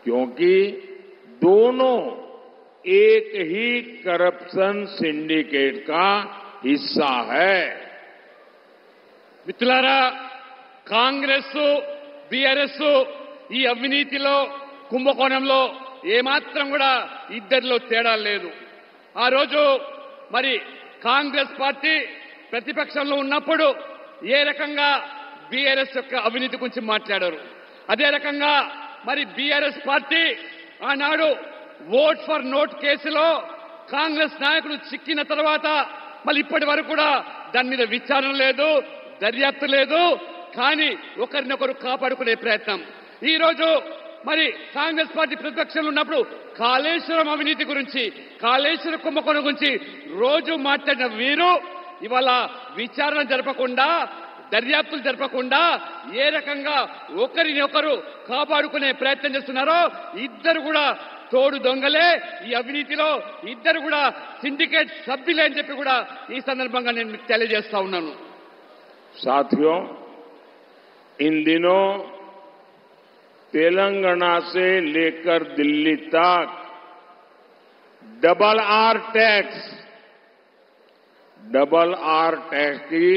क्योंकि दोनों एक ही करप्शन सिंडिकेट का हिस्सा है। మిత్రులారా, కాంగ్రెస్ బీఆర్ఎస్ ఈ అవినీతిలో, కుంభకోణంలో ఏమాత్రం కూడా ఇద్దరిలో తేడా లేదు. ఆ రోజు మరి కాంగ్రెస్ పార్టీ ప్రతిపక్షంలో ఉన్నప్పుడు ఏ రకంగా బీఆర్ఎస్ యొక్క అవినీతి గురించి మాట్లాడారు, అదే రకంగా మరి బీఆర్ఎస్ పార్టీ ఆనాడు ఓట్ ఫర్ నోట్ కేసులో కాంగ్రెస్ నాయకులు చిక్కిన తర్వాత మళ్ళీ ఇప్పటి వరకు కూడా దాని మీద విచారణ లేదు, దర్యాప్తు లేదు. కానీ ఒకరినొకరు కాపాడుకునే ప్రయత్నం. ఈ రోజు మరి కాంగ్రెస్ పార్టీ ప్రతిపక్షంలో ఉన్నప్పుడు కాళేశ్వరం అవినీతి గురించి, కాళేశ్వరం కుంభకోణం గురించి రోజు మాట్లాడిన వీరు ఇవాళ విచారణ జరపకుండా, దర్యాప్తులు జరపకుండా ఏ రకంగా ఒకరిని ఒకరు కాపాడుకునే ప్రయత్నం చేస్తున్నారో, ఇద్దరు కూడా తోడు దొంగలే ఈ అవినీతిలో, ఇద్దరు కూడా సిండికేట్ సభ్యులే అని చెప్పి కూడా ఈ సందర్భంగా నేను మీకు తెలియజేస్తా ఉన్నాను. साथियों, इन दिनों तेलंगाना से लेकर दिल्ली तक डबल आर टैक्स की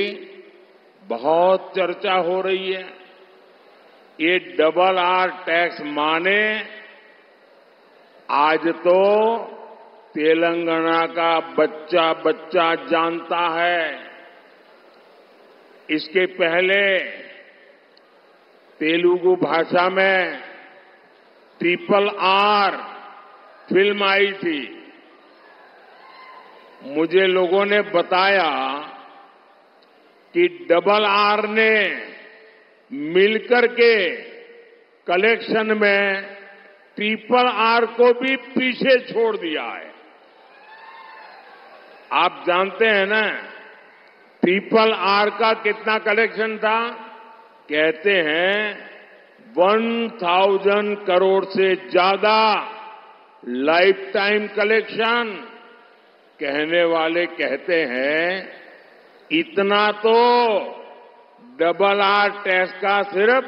बहुत चर्चा हो रही है। ये डबल आर टैक्स माने आज तो तेलंगाना का बच्चा बच्चा जानता है। इसके पहले तेलुगु भाषा में RRR फिल्म आई थी। मुझे लोगों ने बताया कि डबल आर ने मिलकर के कलेक्शन में ट्रिपल आर को भी पीछे छोड़ दिया है। आप जानते हैं ना ट्रिपल आर का कितना कलेक्शन था? कहते हैं 1000 करोड़ से ज्यादा लाइफ टाइम कलेक्शन। कहने वाले कहते हैं इतना तो डबल आर टैक्स का सिर्फ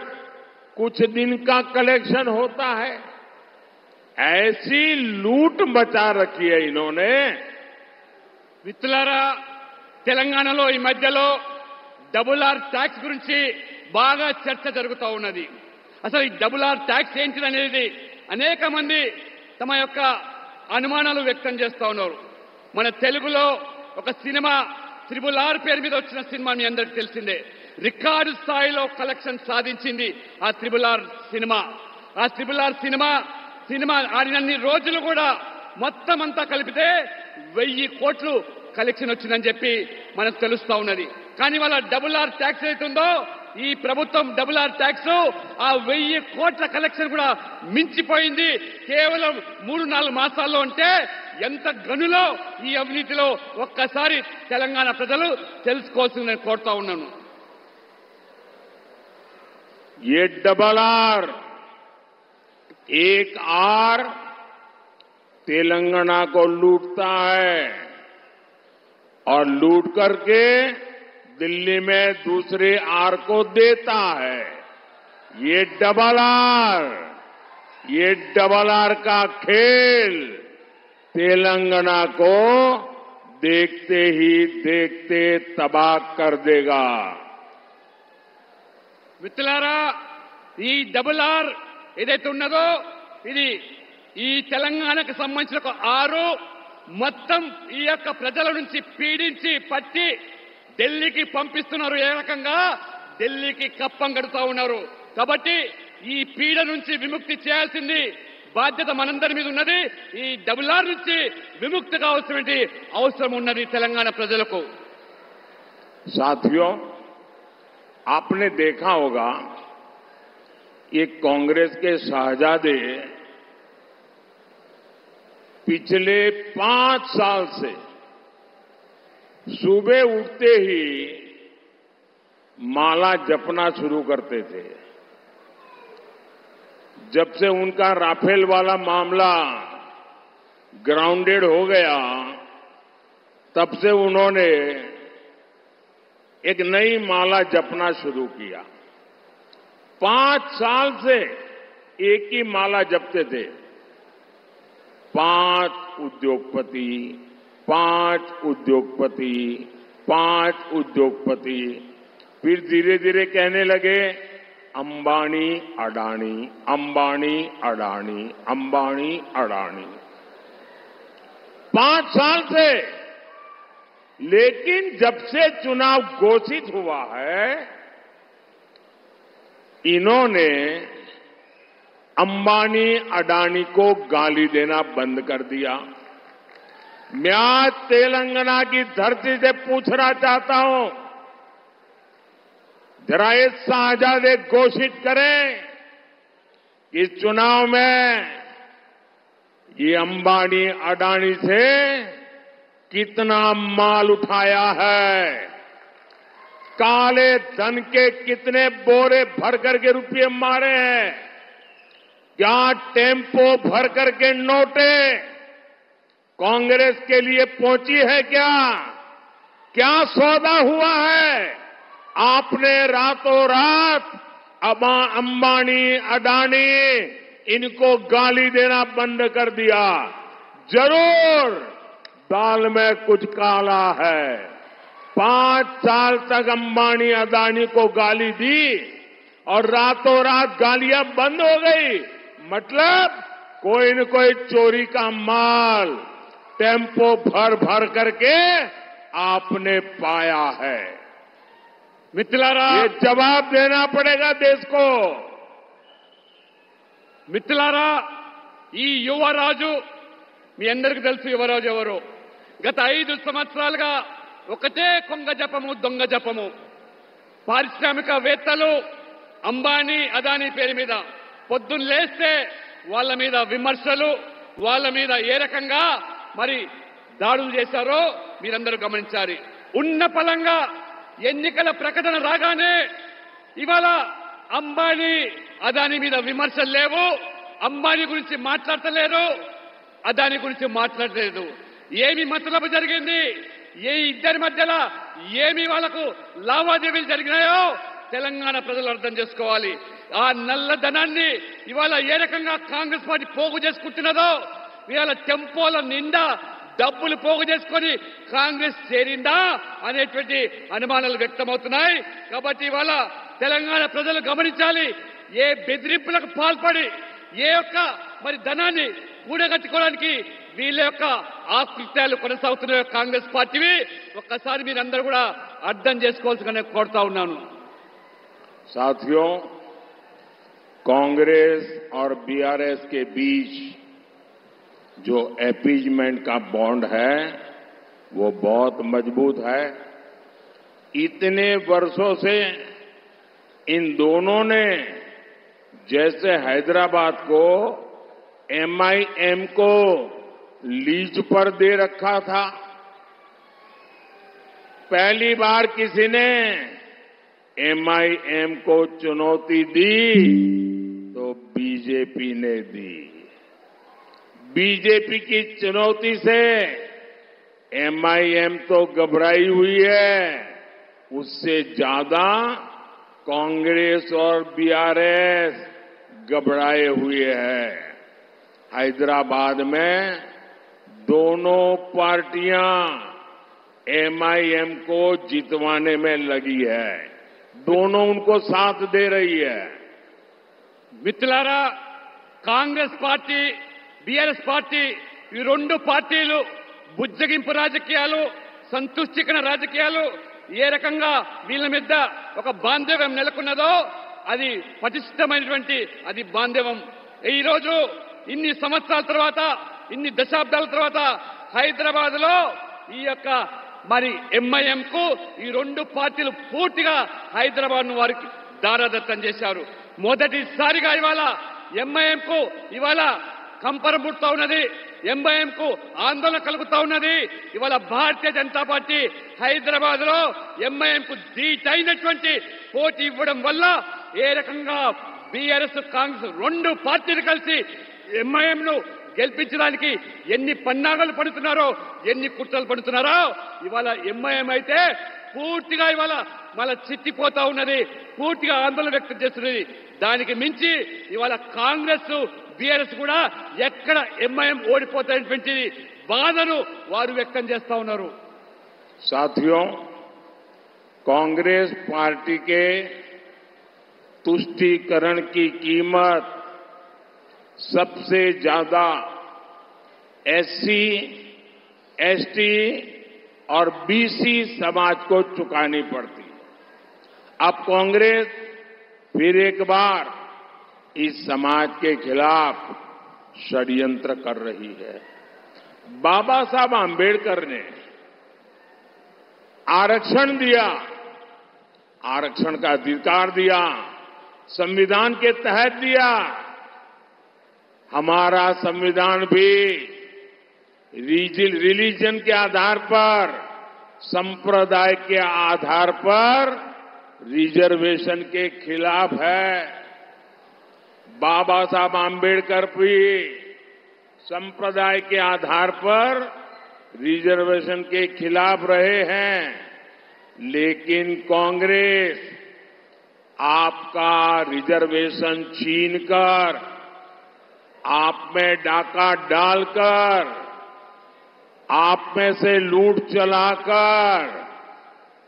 कुछ दिन का कलेक्शन होता है। ऐसी लूट मचा रखी है इन्होंने। మిత్రులారా, తెలంగాణలో ఈ మధ్యలో డబుల్ ఆర్ ట్యాక్స్ గురించి బాగా చర్చ జరుగుతూ ఉన్నది. అసలు ఈ డబుల్ ఆర్ ట్యాక్స్ ఏంటిదనేది అనేక మంది తమ యొక్క అనుమానాలు వ్యక్తం చేస్తూ ఉన్నారు. మన తెలుగులో ఒక సినిమా త్రిబుల్ ఆర్ పేరు మీద వచ్చిన సినిమా మీ అందరికీ తెలిసిందే. రికార్డు స్థాయిలో కలెక్షన్ సాధించింది ఆ త్రిబుల్ ఆర్ సినిమా. ఆ త్రిబుల్ ఆర్ సినిమా ఆడినన్ని రోజులు కూడా మొత్తం అంతా కలిపితే 1000 కోట్లు కలెక్షన్ వచ్చిందని చెప్పి మనకు తెలుస్తా ఉన్నది. కానీ వాళ్ళ డబుల్ ఆర్ ట్యాక్స్ అవుతుందో ఈ ప్రభుత్వం డబుల్ ఆర్ ట్యాక్స్ ఆ 1000 కోట్ల కలెక్షన్ కూడా మించిపోయింది కేవలం 3-4 మాసాల్లో. అంటే ఎంత గనులో ఈ అవినీతిలో ఒక్కసారి తెలంగాణ ప్రజలు తెలుసుకోవాల్సింది నేను కోరుతా ఉన్నాను. ये डबल आर एक आर तेलंगाना को लूटता है और लूट करके दिल्ली में दूसरे आर को देता है। ये डबल आर का खेल तेलंगाना को देखते ही देखते तबाह कर देगा। మిత్రులారా, ఈ డబుల్ ఆర్ ఏదైతే ఉన్నదో ఇది ఈ తెలంగాణకు సంబంధించిన ఒక ఆరు మొత్తం ఈ యొక్క ప్రజల నుంచి పీడించి పట్టి ఢిల్లీకి పంపిస్తున్నారు. ఏ రకంగా ఢిల్లీకి కప్పం కడుతూ ఉన్నారు. కాబట్టి ఈ పీడ నుంచి విముక్తి చేయాల్సింది బాధ్యత మనందరి మీద ఉన్నది. ఈ డబుల్ ఆర్ నుంచి విముక్తి కావాల్సిన అవసరం ఉన్నది తెలంగాణ ప్రజలకు. साथियों, आपने देखा होगा ये कांग्रेस के शहजादे पिछले 5 साल से सुबह उठते ही माला जपना शुरू करते थे। जब से उनका राफेल वाला मामला ग्राउंडेड हो गया तब से उन्होंने एक नई माला जपना शुरू किया। 5 साल से एक ही माला जपते थे। 5 उद्योगपति, 5 उद्योगपति, 5 उद्योगपति। फिर धीरे धीरे कहने लगे अंबानी अडानी, अंबानी अडानी, अंबानी अडानी। 5 साल से। लेकिन जब से चुनाव घोषित हुआ है इन्होंने अंबानी अडानी को गाली देना बंद कर दिया। मैं आज तेलंगाना की धरती से पूछना चाहता हूं, जरा ये शहजादे घोषित करें कि चुनाव में ये अंबानी अडानी से कितना माल उठाया है, काले धन के कितने बोरे भर करके रुपये मारे हैं, क्या टेम्पो भर करके नोटे कांग्रेस के लिए पहुंची है, क्या सौदा हुआ है। आपने रातों रात अंबानी अडानी इनको गाली देना बंद कर दिया। जरूर दाल में कुछ काला है। 5 साल तक अंबानी अडानी को गाली दी और रातों रात गालियां बंद हो गई। मतलब कोई न कोई चोरी का माल टेम्पो भर भर करके आपने पाया है। మిత్రులారా, ये जवाब देना पड़ेगा देश को। మిత్రులారా, ఈ యువరాజు మీ అందరికీ తెలుసు యువరాజు ఎవరు. గత 5 సంవత్సరాలుగా ఒకటే కొంగ జపము, దొంగ జపము. పారిశ్రామికవేత్తలు అంబానీ అదానీ పేరు మీద పొద్దున్న లేస్తే వాళ్ళ మీద విమర్శలు, వాళ్ళ మీద ఏ రకంగా మరి దాడులు చేశారో మీరందరూ గమనించాలి. ఉన్న పలంగా ఎన్నికల ప్రకటన రాగానే ఇవాళ అంబానీ అదాని మీద విమర్శలు లేవు, అంబానీ గురించి మాట్లాడతలేరు, అదాని గురించి మాట్లాడలేదు. ఏమి మతలబు జరిగింది, ఏ ఇద్దరి మధ్యలో ఏమి వాళ్లకు లావాదేవీలు జరిగినాయో తెలంగాణ ప్రజలు అర్థం చేసుకోవాలి. ఆ నల్లధనాన్ని ఇవాళ ఏ రకంగా కాంగ్రెస్ పార్టీ పోగు చేసుకుంటున్నదో, ఇవాళ టెంపోల నిండా డబ్బులు పోగు చేసుకొని కాంగ్రెస్ చేరిందా అనేటువంటి అనుమానాలు వ్యక్తమవుతున్నాయి. కాబట్టి ఇవాళ తెలంగాణ ప్రజలు గమనించాలి. ఏ బెదిరింపులకు పాల్పడి ఏ యొక్క మరి ధనాన్ని కూడగట్టుకోవడానికి వీళ్ళ యొక్క ఆకృత్యాలు కొనసాగుతున్నాయో కాంగ్రెస్ పార్టీవి ఒక్కసారి మీరందరూ కూడా అర్థం చేసుకోవాల్సిందిగా కోరుతా ఉన్నాను. साथियों, कांग्रेस और बीआरएस के बीच जो अपीजमेंट का बॉन्ड है वो बहुत मजबूत है. इतने वर्षों से इन दोनों ने जैसे हैदराबाद को एमआईएम को लीज पर दे रखा था, पहली बार किसी ने एमआईएम को चुनौती दी तो बीजेपी ने दी. बीजेपी की चुनौती से एमआईएम तो घबराई हुई है, उससे ज्यादा कांग्रेस और बीआरएस घबराए हुए हैं. हैदराबाद में दोनों पार्टियां एमआईएम को जितवाने में लगी है, दोनों उनको साथ दे रही है. మిత్రులారా, కాంగ్రెస్ పార్టీ, బీఆర్ఎస్ పార్టీ ఈ రెండు పార్టీలు బుజ్జగింపు రాజకీయాలు, సంతుష్టికరణ రాజకీయాలు ఏ రకంగా వీళ్ళ మీద ఒక బాంధవ్యం నెలకొన్నదో అది పటిష్టమైనటువంటి అది బాంధవ్యం. ఈ రోజు ఇన్ని సంవత్సరాల తర్వాత, ఇన్ని దశాబ్దాల తర్వాత హైదరాబాద్ లో ఈ యొక్క మరి ఎంఐఎం కు ఈ రెండు పార్టీలు పూర్తిగా హైదరాబాద్ ను వారికి దారాదత్తం చేశారు. మొదటిసారిగా ఇవాళ ఎంఐఎం కు ఇవాళ కంపరం పుడుతా ఉన్నది, ఎంఐఎం కు ఆందోళన కలుగుతా ఉన్నది. ఇవాళ భారతీయ జనతా పార్టీ హైదరాబాద్ లో ఎంఐఎం కు ధీటైనటువంటి పోటీ ఇవ్వడం వల్ల ఏ రకంగా బీఆర్ఎస్, కాంగ్రెస్ రెండు పార్టీలు కలిసి ఎంఐఎం ను గెలిపించడానికి ఎన్ని పన్నాగాలు పడుతున్నారో, ఎన్ని కుట్రలు పడుతున్నారో ఇవాళ ఎంఐఎం అయితే పూర్తిగా ఇవాళ మళ్ళా చిట్టిపోతా ఉన్నది, పూర్తిగా ఆందోళన వ్యక్తం చేస్తున్నది. దానికి మించి ఇవాళ కాంగ్రెస్, బీఆర్ఎస్ కూడా ఎక్కడ ఎంఐఎం ఓడిపోతాయనేటువంటి బాధను వారు వ్యక్తం చేస్తా ఉన్నారు. साथियों, कांग्रेस पार्टी के तुष्टीकरण की कीमत सबसे ज्यादा एससी, एसटी और बीसी समाज को चुकानी पड़ती. अब कांग्रेस फिर एक बार इस समाज के खिलाफ षड्यंत्र कर रही है. बाबा साहब आंबेडकर ने आरक्षण दिया, आरक्षण का अधिकार दिया, संविधान के तहत दिया. हमारा संविधान भी रिलीजन के आधार पर, संप्रदाय के आधार पर रिजर्वेशन के खिलाफ है. बाबा साहब आंबेडकर भी संप्रदाय के आधार पर रिजर्वेशन के खिलाफ रहे हैं. लेकिन कांग्रेस आपका रिजर्वेशन छीनकर, आप में डाका डालकर, आप में से लूट चलाकर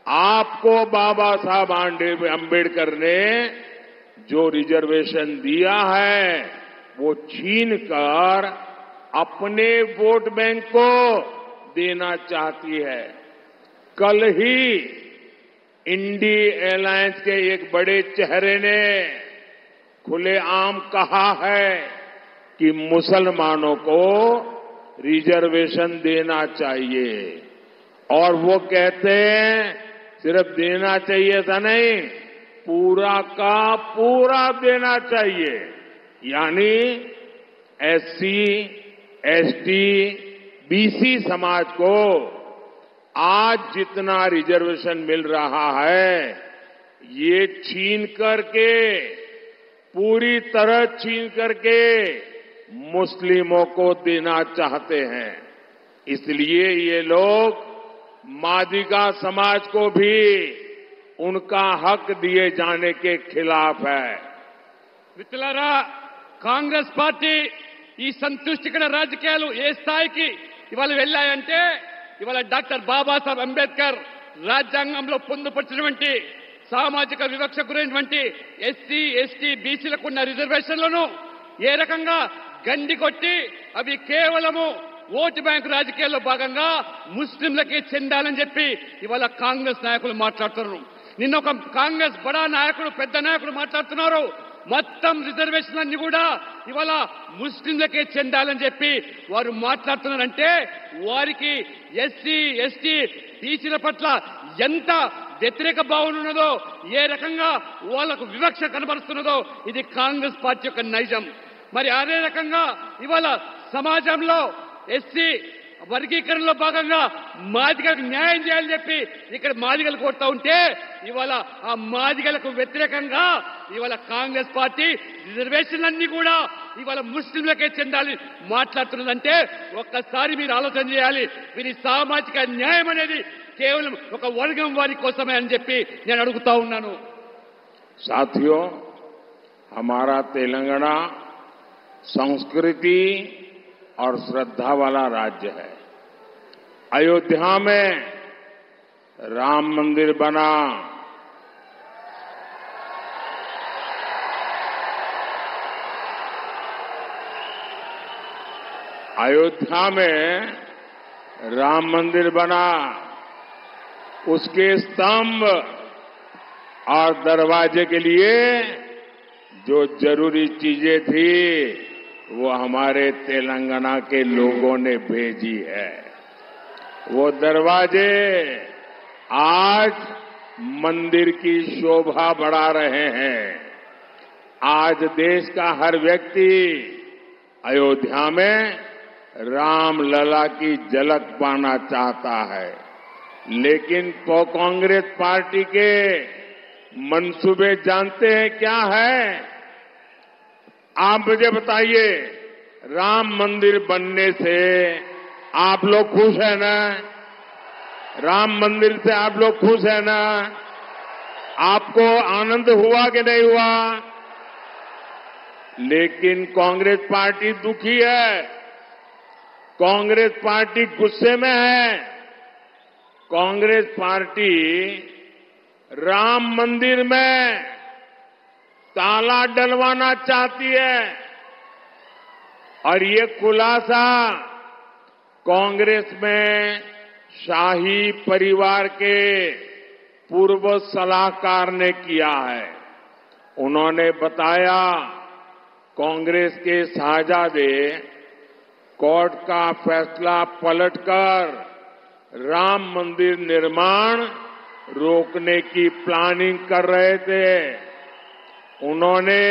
आपको बाबा साहब आंबेडकर ने जो रिजर्वेशन दिया है वो छीनकर अपने वोट बैंक को देना चाहती है. कल ही इंडी एलायंस के एक बड़े चेहरे ने खुलेआम कहा है कि मुसलमानों को रिजर्वेशन देना चाहिए. और वो कहते हैं सिर्फ देना चाहिए था नहीं, पूरा का पूरा देना चाहिए. यानी एससी, एसटी, बीसी समाज को आज जितना रिजर्वेशन मिल रहा है ये छीन करके, पूरी तरह छीन करके मुस्लिमों को देना चाहते हैं। इसलिए ये लोग मादिगा समाज को भी उनका हक दिए जाने के खिलाफ है। మిత్రులారా, కాంగ్రెస్ పార్టీ ఈ సంతుష్టికర రాజకీయాలు ఏ స్థాయికి ఇవాళ వెళ్ళాయంటే, ఇవాళ డాక్టర్ బాబాసాహెబ్ అంబేద్కర్ రాజ్యాంగంలో పొందుపరిచినటువంటి సామాజిక వివక్ష గురైనటువంటి ఎస్సీ, ఎస్టీ, బీసీలకు ఉన్న రిజర్వేషన్లను ఏ రకంగా గండి కొట్టి అవి కేవలము ఓటు బ్యాంకు రాజకీయాల్లో భాగంగా ముస్లింలకే చెందాలని చెప్పి ఇవాళ కాంగ్రెస్ నాయకులు మాట్లాడుతున్నారు. నిన్న ఒక కాంగ్రెస్ బడా నాయకుడు, పెద్ద నాయకుడు మాట్లాడుతున్నారు, మొత్తం రిజర్వేషన్ అన్ని కూడా ఇవాళ ముస్లింలకే చెందాలని చెప్పి వారు మాట్లాడుతున్నారంటే వారికి ఎస్సీ, ఎస్టీ, బీసీల పట్ల ఎంత వ్యతిరేక భావన ఉన్నదో, ఏ రకంగా వాళ్లకు వివక్ష కనబరుస్తున్నదో ఇది కాంగ్రెస్ పార్టీ యొక్క నైజం. మరి అదే రకంగా ఇవాళ సమాజంలో ఎస్సీ వర్గీకరణలో భాగంగా మాదిగలకు న్యాయం చేయాలని చెప్పి ఇక్కడ మాదిగలు కోరుతా ఉంటే ఇవాళ ఆ మాదిగలకు వ్యతిరేకంగా ఇవాళ కాంగ్రెస్ పార్టీ రిజర్వేషన్లన్నీ కూడా ఇవాళ ముస్లింలకే చెందాలి మాట్లాడుతున్నదంటే ఒక్కసారి మీరు ఆలోచన చేయాలి. వీరి సామాజిక న్యాయం అనేది కేవలం ఒక వర్గం వారి కోసమే అని చెప్పి నేను అడుగుతా ఉన్నాను. साथियों, हमारा तेलंगाना संस्कृति और श्रद्धा वाला राज्य है। अयोध्या में राम मंदिर बना, अयोध्या में राम मंदिर बना, उसके स्तंभ और दरवाजे के लिए जो जरूरी चीजें थी वो हमारे तेलंगाना के लोगों ने भेजी है। वो दरवाजे आज मंदिर की शोभा बढ़ा रहे हैं। आज देश का हर व्यक्ति अयोध्या में राम लला की झलक पाना चाहता है, लेकिन कांग्रेस पार्टी के मंसूबे जानते हैं क्या है? आप मुझे बताइए, राम मंदिर बनने से आप लोग खुश है ना? राम मंदिर से आप लोग खुश है ना? आपको आनंद हुआ कि नहीं हुआ? लेकिन कांग्रेस पार्टी दुखी है, कांग्रेस पार्टी गुस्से में है। कांग्रेस पार्टी राम मंदिर में ताला डलवाना चाहती है और ये खुलासा कांग्रेस में शाही परिवार के पूर्व सलाहकार ने किया है। उन्होंने बताया कांग्रेस के साहजादे कोर्ट का फैसला पलटकर राम मंदिर निर्माण रोकने की प्लानिंग कर रहे थे। उन्होंने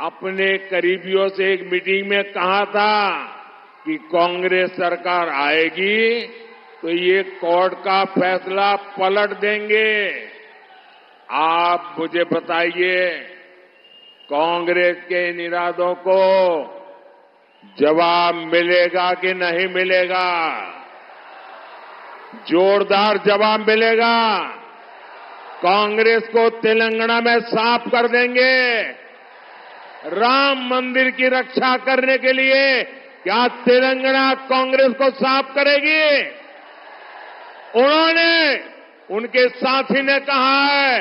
अपने करीबियों से एक मीटिंग में कहा था कि कांग्रेस सरकार आएगी तो ये कोर्ट का फैसला पलट देंगे। आप मुझे बताइए, कांग्रेस के इन इरादों को जवाब मिलेगा कि नहीं मिलेगा? जोरदार जवाब मिलेगा। कांग्रेस को तेलंगाना में साफ कर देंगे। राम मंदिर की रक्षा करने के लिए क्या तेलंगाना कांग्रेस को साफ करेगी? उन्होंने, उनके साथी ने कहा है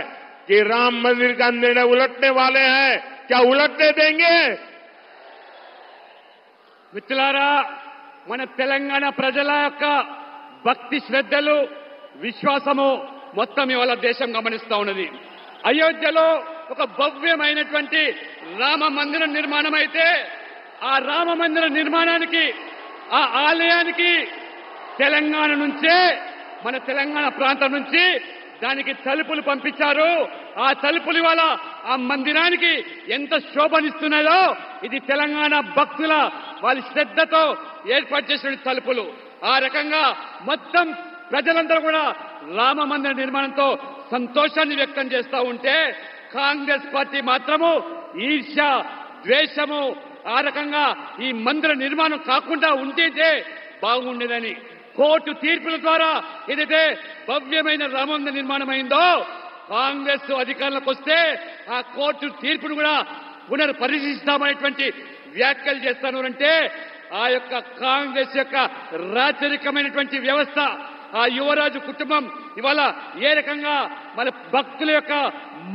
कि राम मंदिर का निर्णय उलटने वाले हैं, क्या उलटने देंगे? మిత్రులారా, మన తెలంగాణ ప్రజల యొక్క భక్తి శ్రద్ధలు, విశ్వాసము మొత్తం ఇవాళ దేశం గమనిస్తా ఉన్నది. అయోధ్యలో ఒక భవ్యమైనటువంటి రామ మందిరం నిర్మాణం అయితే ఆ రామ మందిర నిర్మాణానికి, ఆ ఆలయానికి తెలంగాణ నుంచే, మన తెలంగాణ ప్రాంతం నుంచి దానికి తలుపులు పంపించారు. ఆ తలుపులు ఇవాళ ఆ మందిరానికి ఎంత శోభనిస్తున్నాయో ఇది తెలంగాణ భక్తుల వాళ్ళ శ్రద్ధతో ఏర్పాటు చేసిన తలుపులు. ఆ రకంగా మొత్తం ప్రజలందరూ కూడా రామ మందిర నిర్మాణంతో సంతోషాన్ని వ్యక్తం చేస్తూ ఉంటే కాంగ్రెస్ పార్టీ మాత్రము ఈర్ష్య, ద్వేషము, ఆ రకంగా ఈ మందిర నిర్మాణం కాకుండా ఉంటే బాగుండేదని కోర్టు తీర్పుల ద్వారా ఏదైతే భవ్యమైన రామ మందిర నిర్మాణం అయిందో కాంగ్రెస్ అధికారంలోకి వస్తే ఆ కోర్టు తీర్పును కూడా పునర్పరిశీలిస్తామనేటువంటి వ్యాఖ్యలు చేస్తాను అంటే ఆ యొక్క కాంగ్రెస్ యొక్క రాచరికమైనటువంటి వ్యవస్థ, ఆ యువరాజు కుటుంబం ఇవాళ ఏ రకంగా మన భక్తుల యొక్క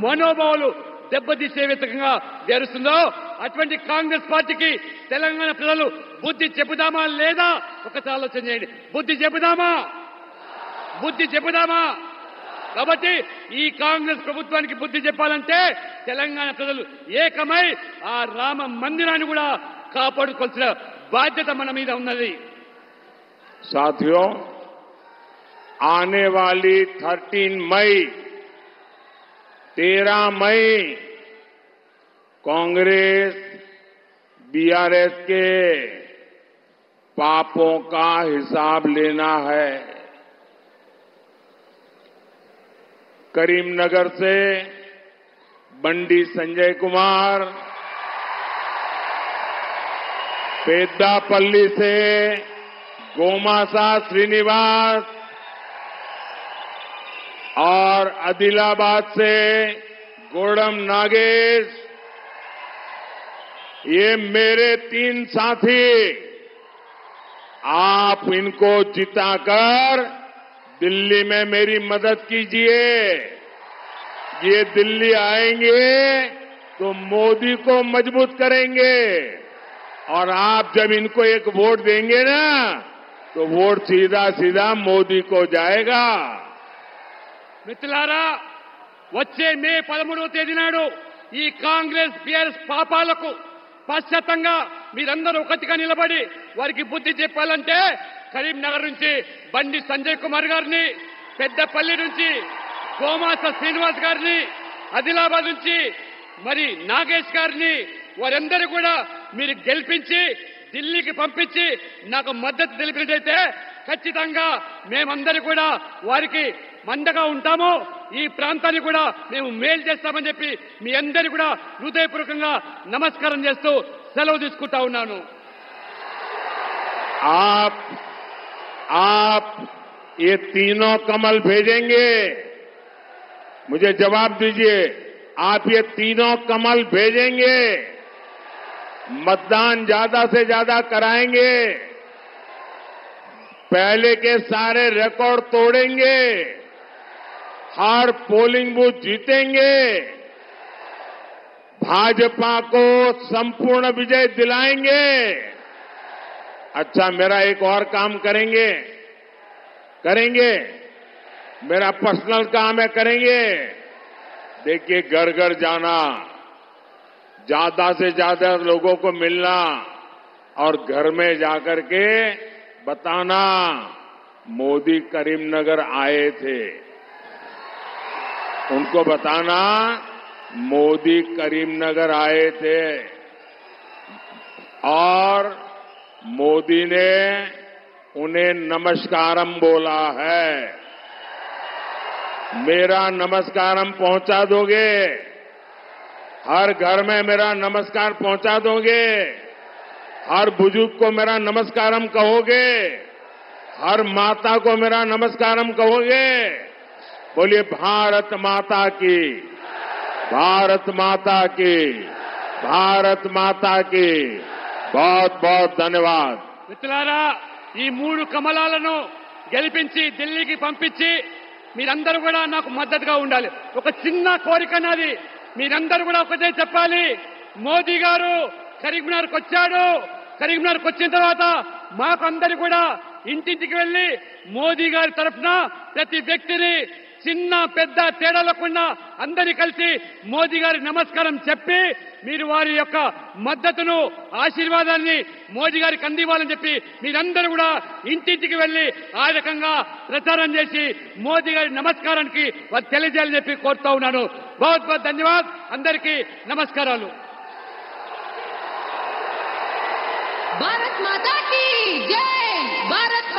మనోభావాలు దెబ్బతీసే విధంగా జరుగుతుందో అటువంటి కాంగ్రెస్ పార్టీకి తెలంగాణ ప్రజలు బుద్ధి చెబుదామా లేదా ఒకసారి ఆలోచన చేయండి. బుద్ధి చెబుదామా? కాబట్టి ఈ కాంగ్రెస్ ప్రభుత్వానికి బుద్ధి చెప్పాలంటే తెలంగాణ ప్రజలు ఏకమై ఆ రామ మందిరాన్ని కూడా కాపాడుకోవాల్సిన బాధ్యత మన మీద ఉన్నది. साथियों, आने वाली 13 मई 13 मई कांग्रेस बीआरएस के पापों का हिसाब लेना है. करीमनगर से बंडी संजय कुमार, पेद्दापल्ली से गोमासा श्रीनिवास और आदिलाबाद से गोडम नागेश, ये मेरे 3 साथी, आप इनको जिताकर दिल्ली में मेरी मदद कीजिए. ये दिल्ली आएंगे तो मोदी को मजबूत करेंगे और आप जब इनको एक वोट देंगे ना तो वोट सीधा सीधा मोदी को जाएगा. మిత్రులారా, వచ్చే మే 13వ తేదీ నాడు ఈ కాంగ్రెస్ బీఆర్ఎస్ పాపాలకు పశ్చాత్తంగా మీరందరూ ఒకటిగా నిలబడి వారికి బుద్ధి చెప్పాలంటే కరీంనగర్ నుంచి బండి సంజయ్ కుమార్ గారిని, పెద్దపల్లి నుంచి గోమాస శ్రీనివాస్ గారిని, ఆదిలాబాద్ నుంచి మరి నాగేష్ గారిని, వారందరూ కూడా మీరు గెలిపించి ఢిల్లీకి పంపించి నాకు మద్దతు తెలిపినట్లయితే ఖచ్చితంగా మేమందరూ కూడా వారికి మందగా ఉంటాము. ఈ ప్రాంతాన్ని కూడా మేము మేలు చేస్తామని చెప్పి మీ అందరి కూడా హృదయపూర్వకంగా నమస్కారం చేస్తూ సెలవు తీసుకుంటా ఉన్నాను. आप ये तीनों कमल भेजेंगे? मुझे जवाब दीजिए. आप ये तीनों कमल भेजेंगे? मतदान ज्यादा से ज्यादा कराएंगे? पहले के सारे रिकॉर्ड तोड़ेंगे? हर पोलिंग बूथ जीतेंगे? भाजपा को संपूर्ण विजय दिलाएंगे? अच्छा, मेरा एक और काम करेंगे? मेरा पर्सनल काम है, करेंगे? देखिए, घर घर जाना, ज्यादा से ज्यादा लोगों को मिलना और घर में जाकर के बताना मोदी करीमनगर आए थे. उनको बताना मोदी करीमनगर आए थे और मोदी ने उन्हें नमस्कारम बोला है. मेरा नमस्कारम पहुंचा दोगे? हर घर में मेरा नमस्कार पहुंचा दोगे? हर बुजुर्ग को मेरा नमस्कारम कहोगे? हर माता को मेरा नमस्कारम कहोगे? बोलिए भारत माता की, भारत माता की, भारत माता की. बहुत बहुत धन्यवाद. మిత్రులారా, ఈ 3 కమలాలను గెలిపించి ఢిల్లీకి పంపించి మీరందరూ కూడా నాకు మద్దతుగా ఉండాలి. ఒక చిన్న కోరిక నాది, మీరందరూ కూడా ఒకటే చెప్పాలి. మోదీ గారు కరీంనగర్కి వచ్చాడు. కరీంనగర్కి వచ్చిన తర్వాత మాకు అందరూ కూడా ఇంటింటికి వెళ్లి మోదీ గారి తరఫున ప్రతి వ్యక్తిని చిన్న పెద్ద తేడా లేకుండా అందరినీ కలిసి మోదీ గారి నమస్కారం చెప్పి మీరు వారి యొక్క మద్దతును, ఆశీర్వాదాన్ని మోదీ గారికి అందివ్వాలని చెప్పి మీరందరూ కూడా ఇంటింటికి వెళ్లి ఆ రకంగా ప్రచారం చేసి మోదీ గారి నమస్కారానికి వారు తెలియజేయాలని చెప్పి కోరుతా ఉన్నాను. बहुत बहुत धन्यवाद. అందరికీ నమస్కారాలు. भारत माता की जय, भारत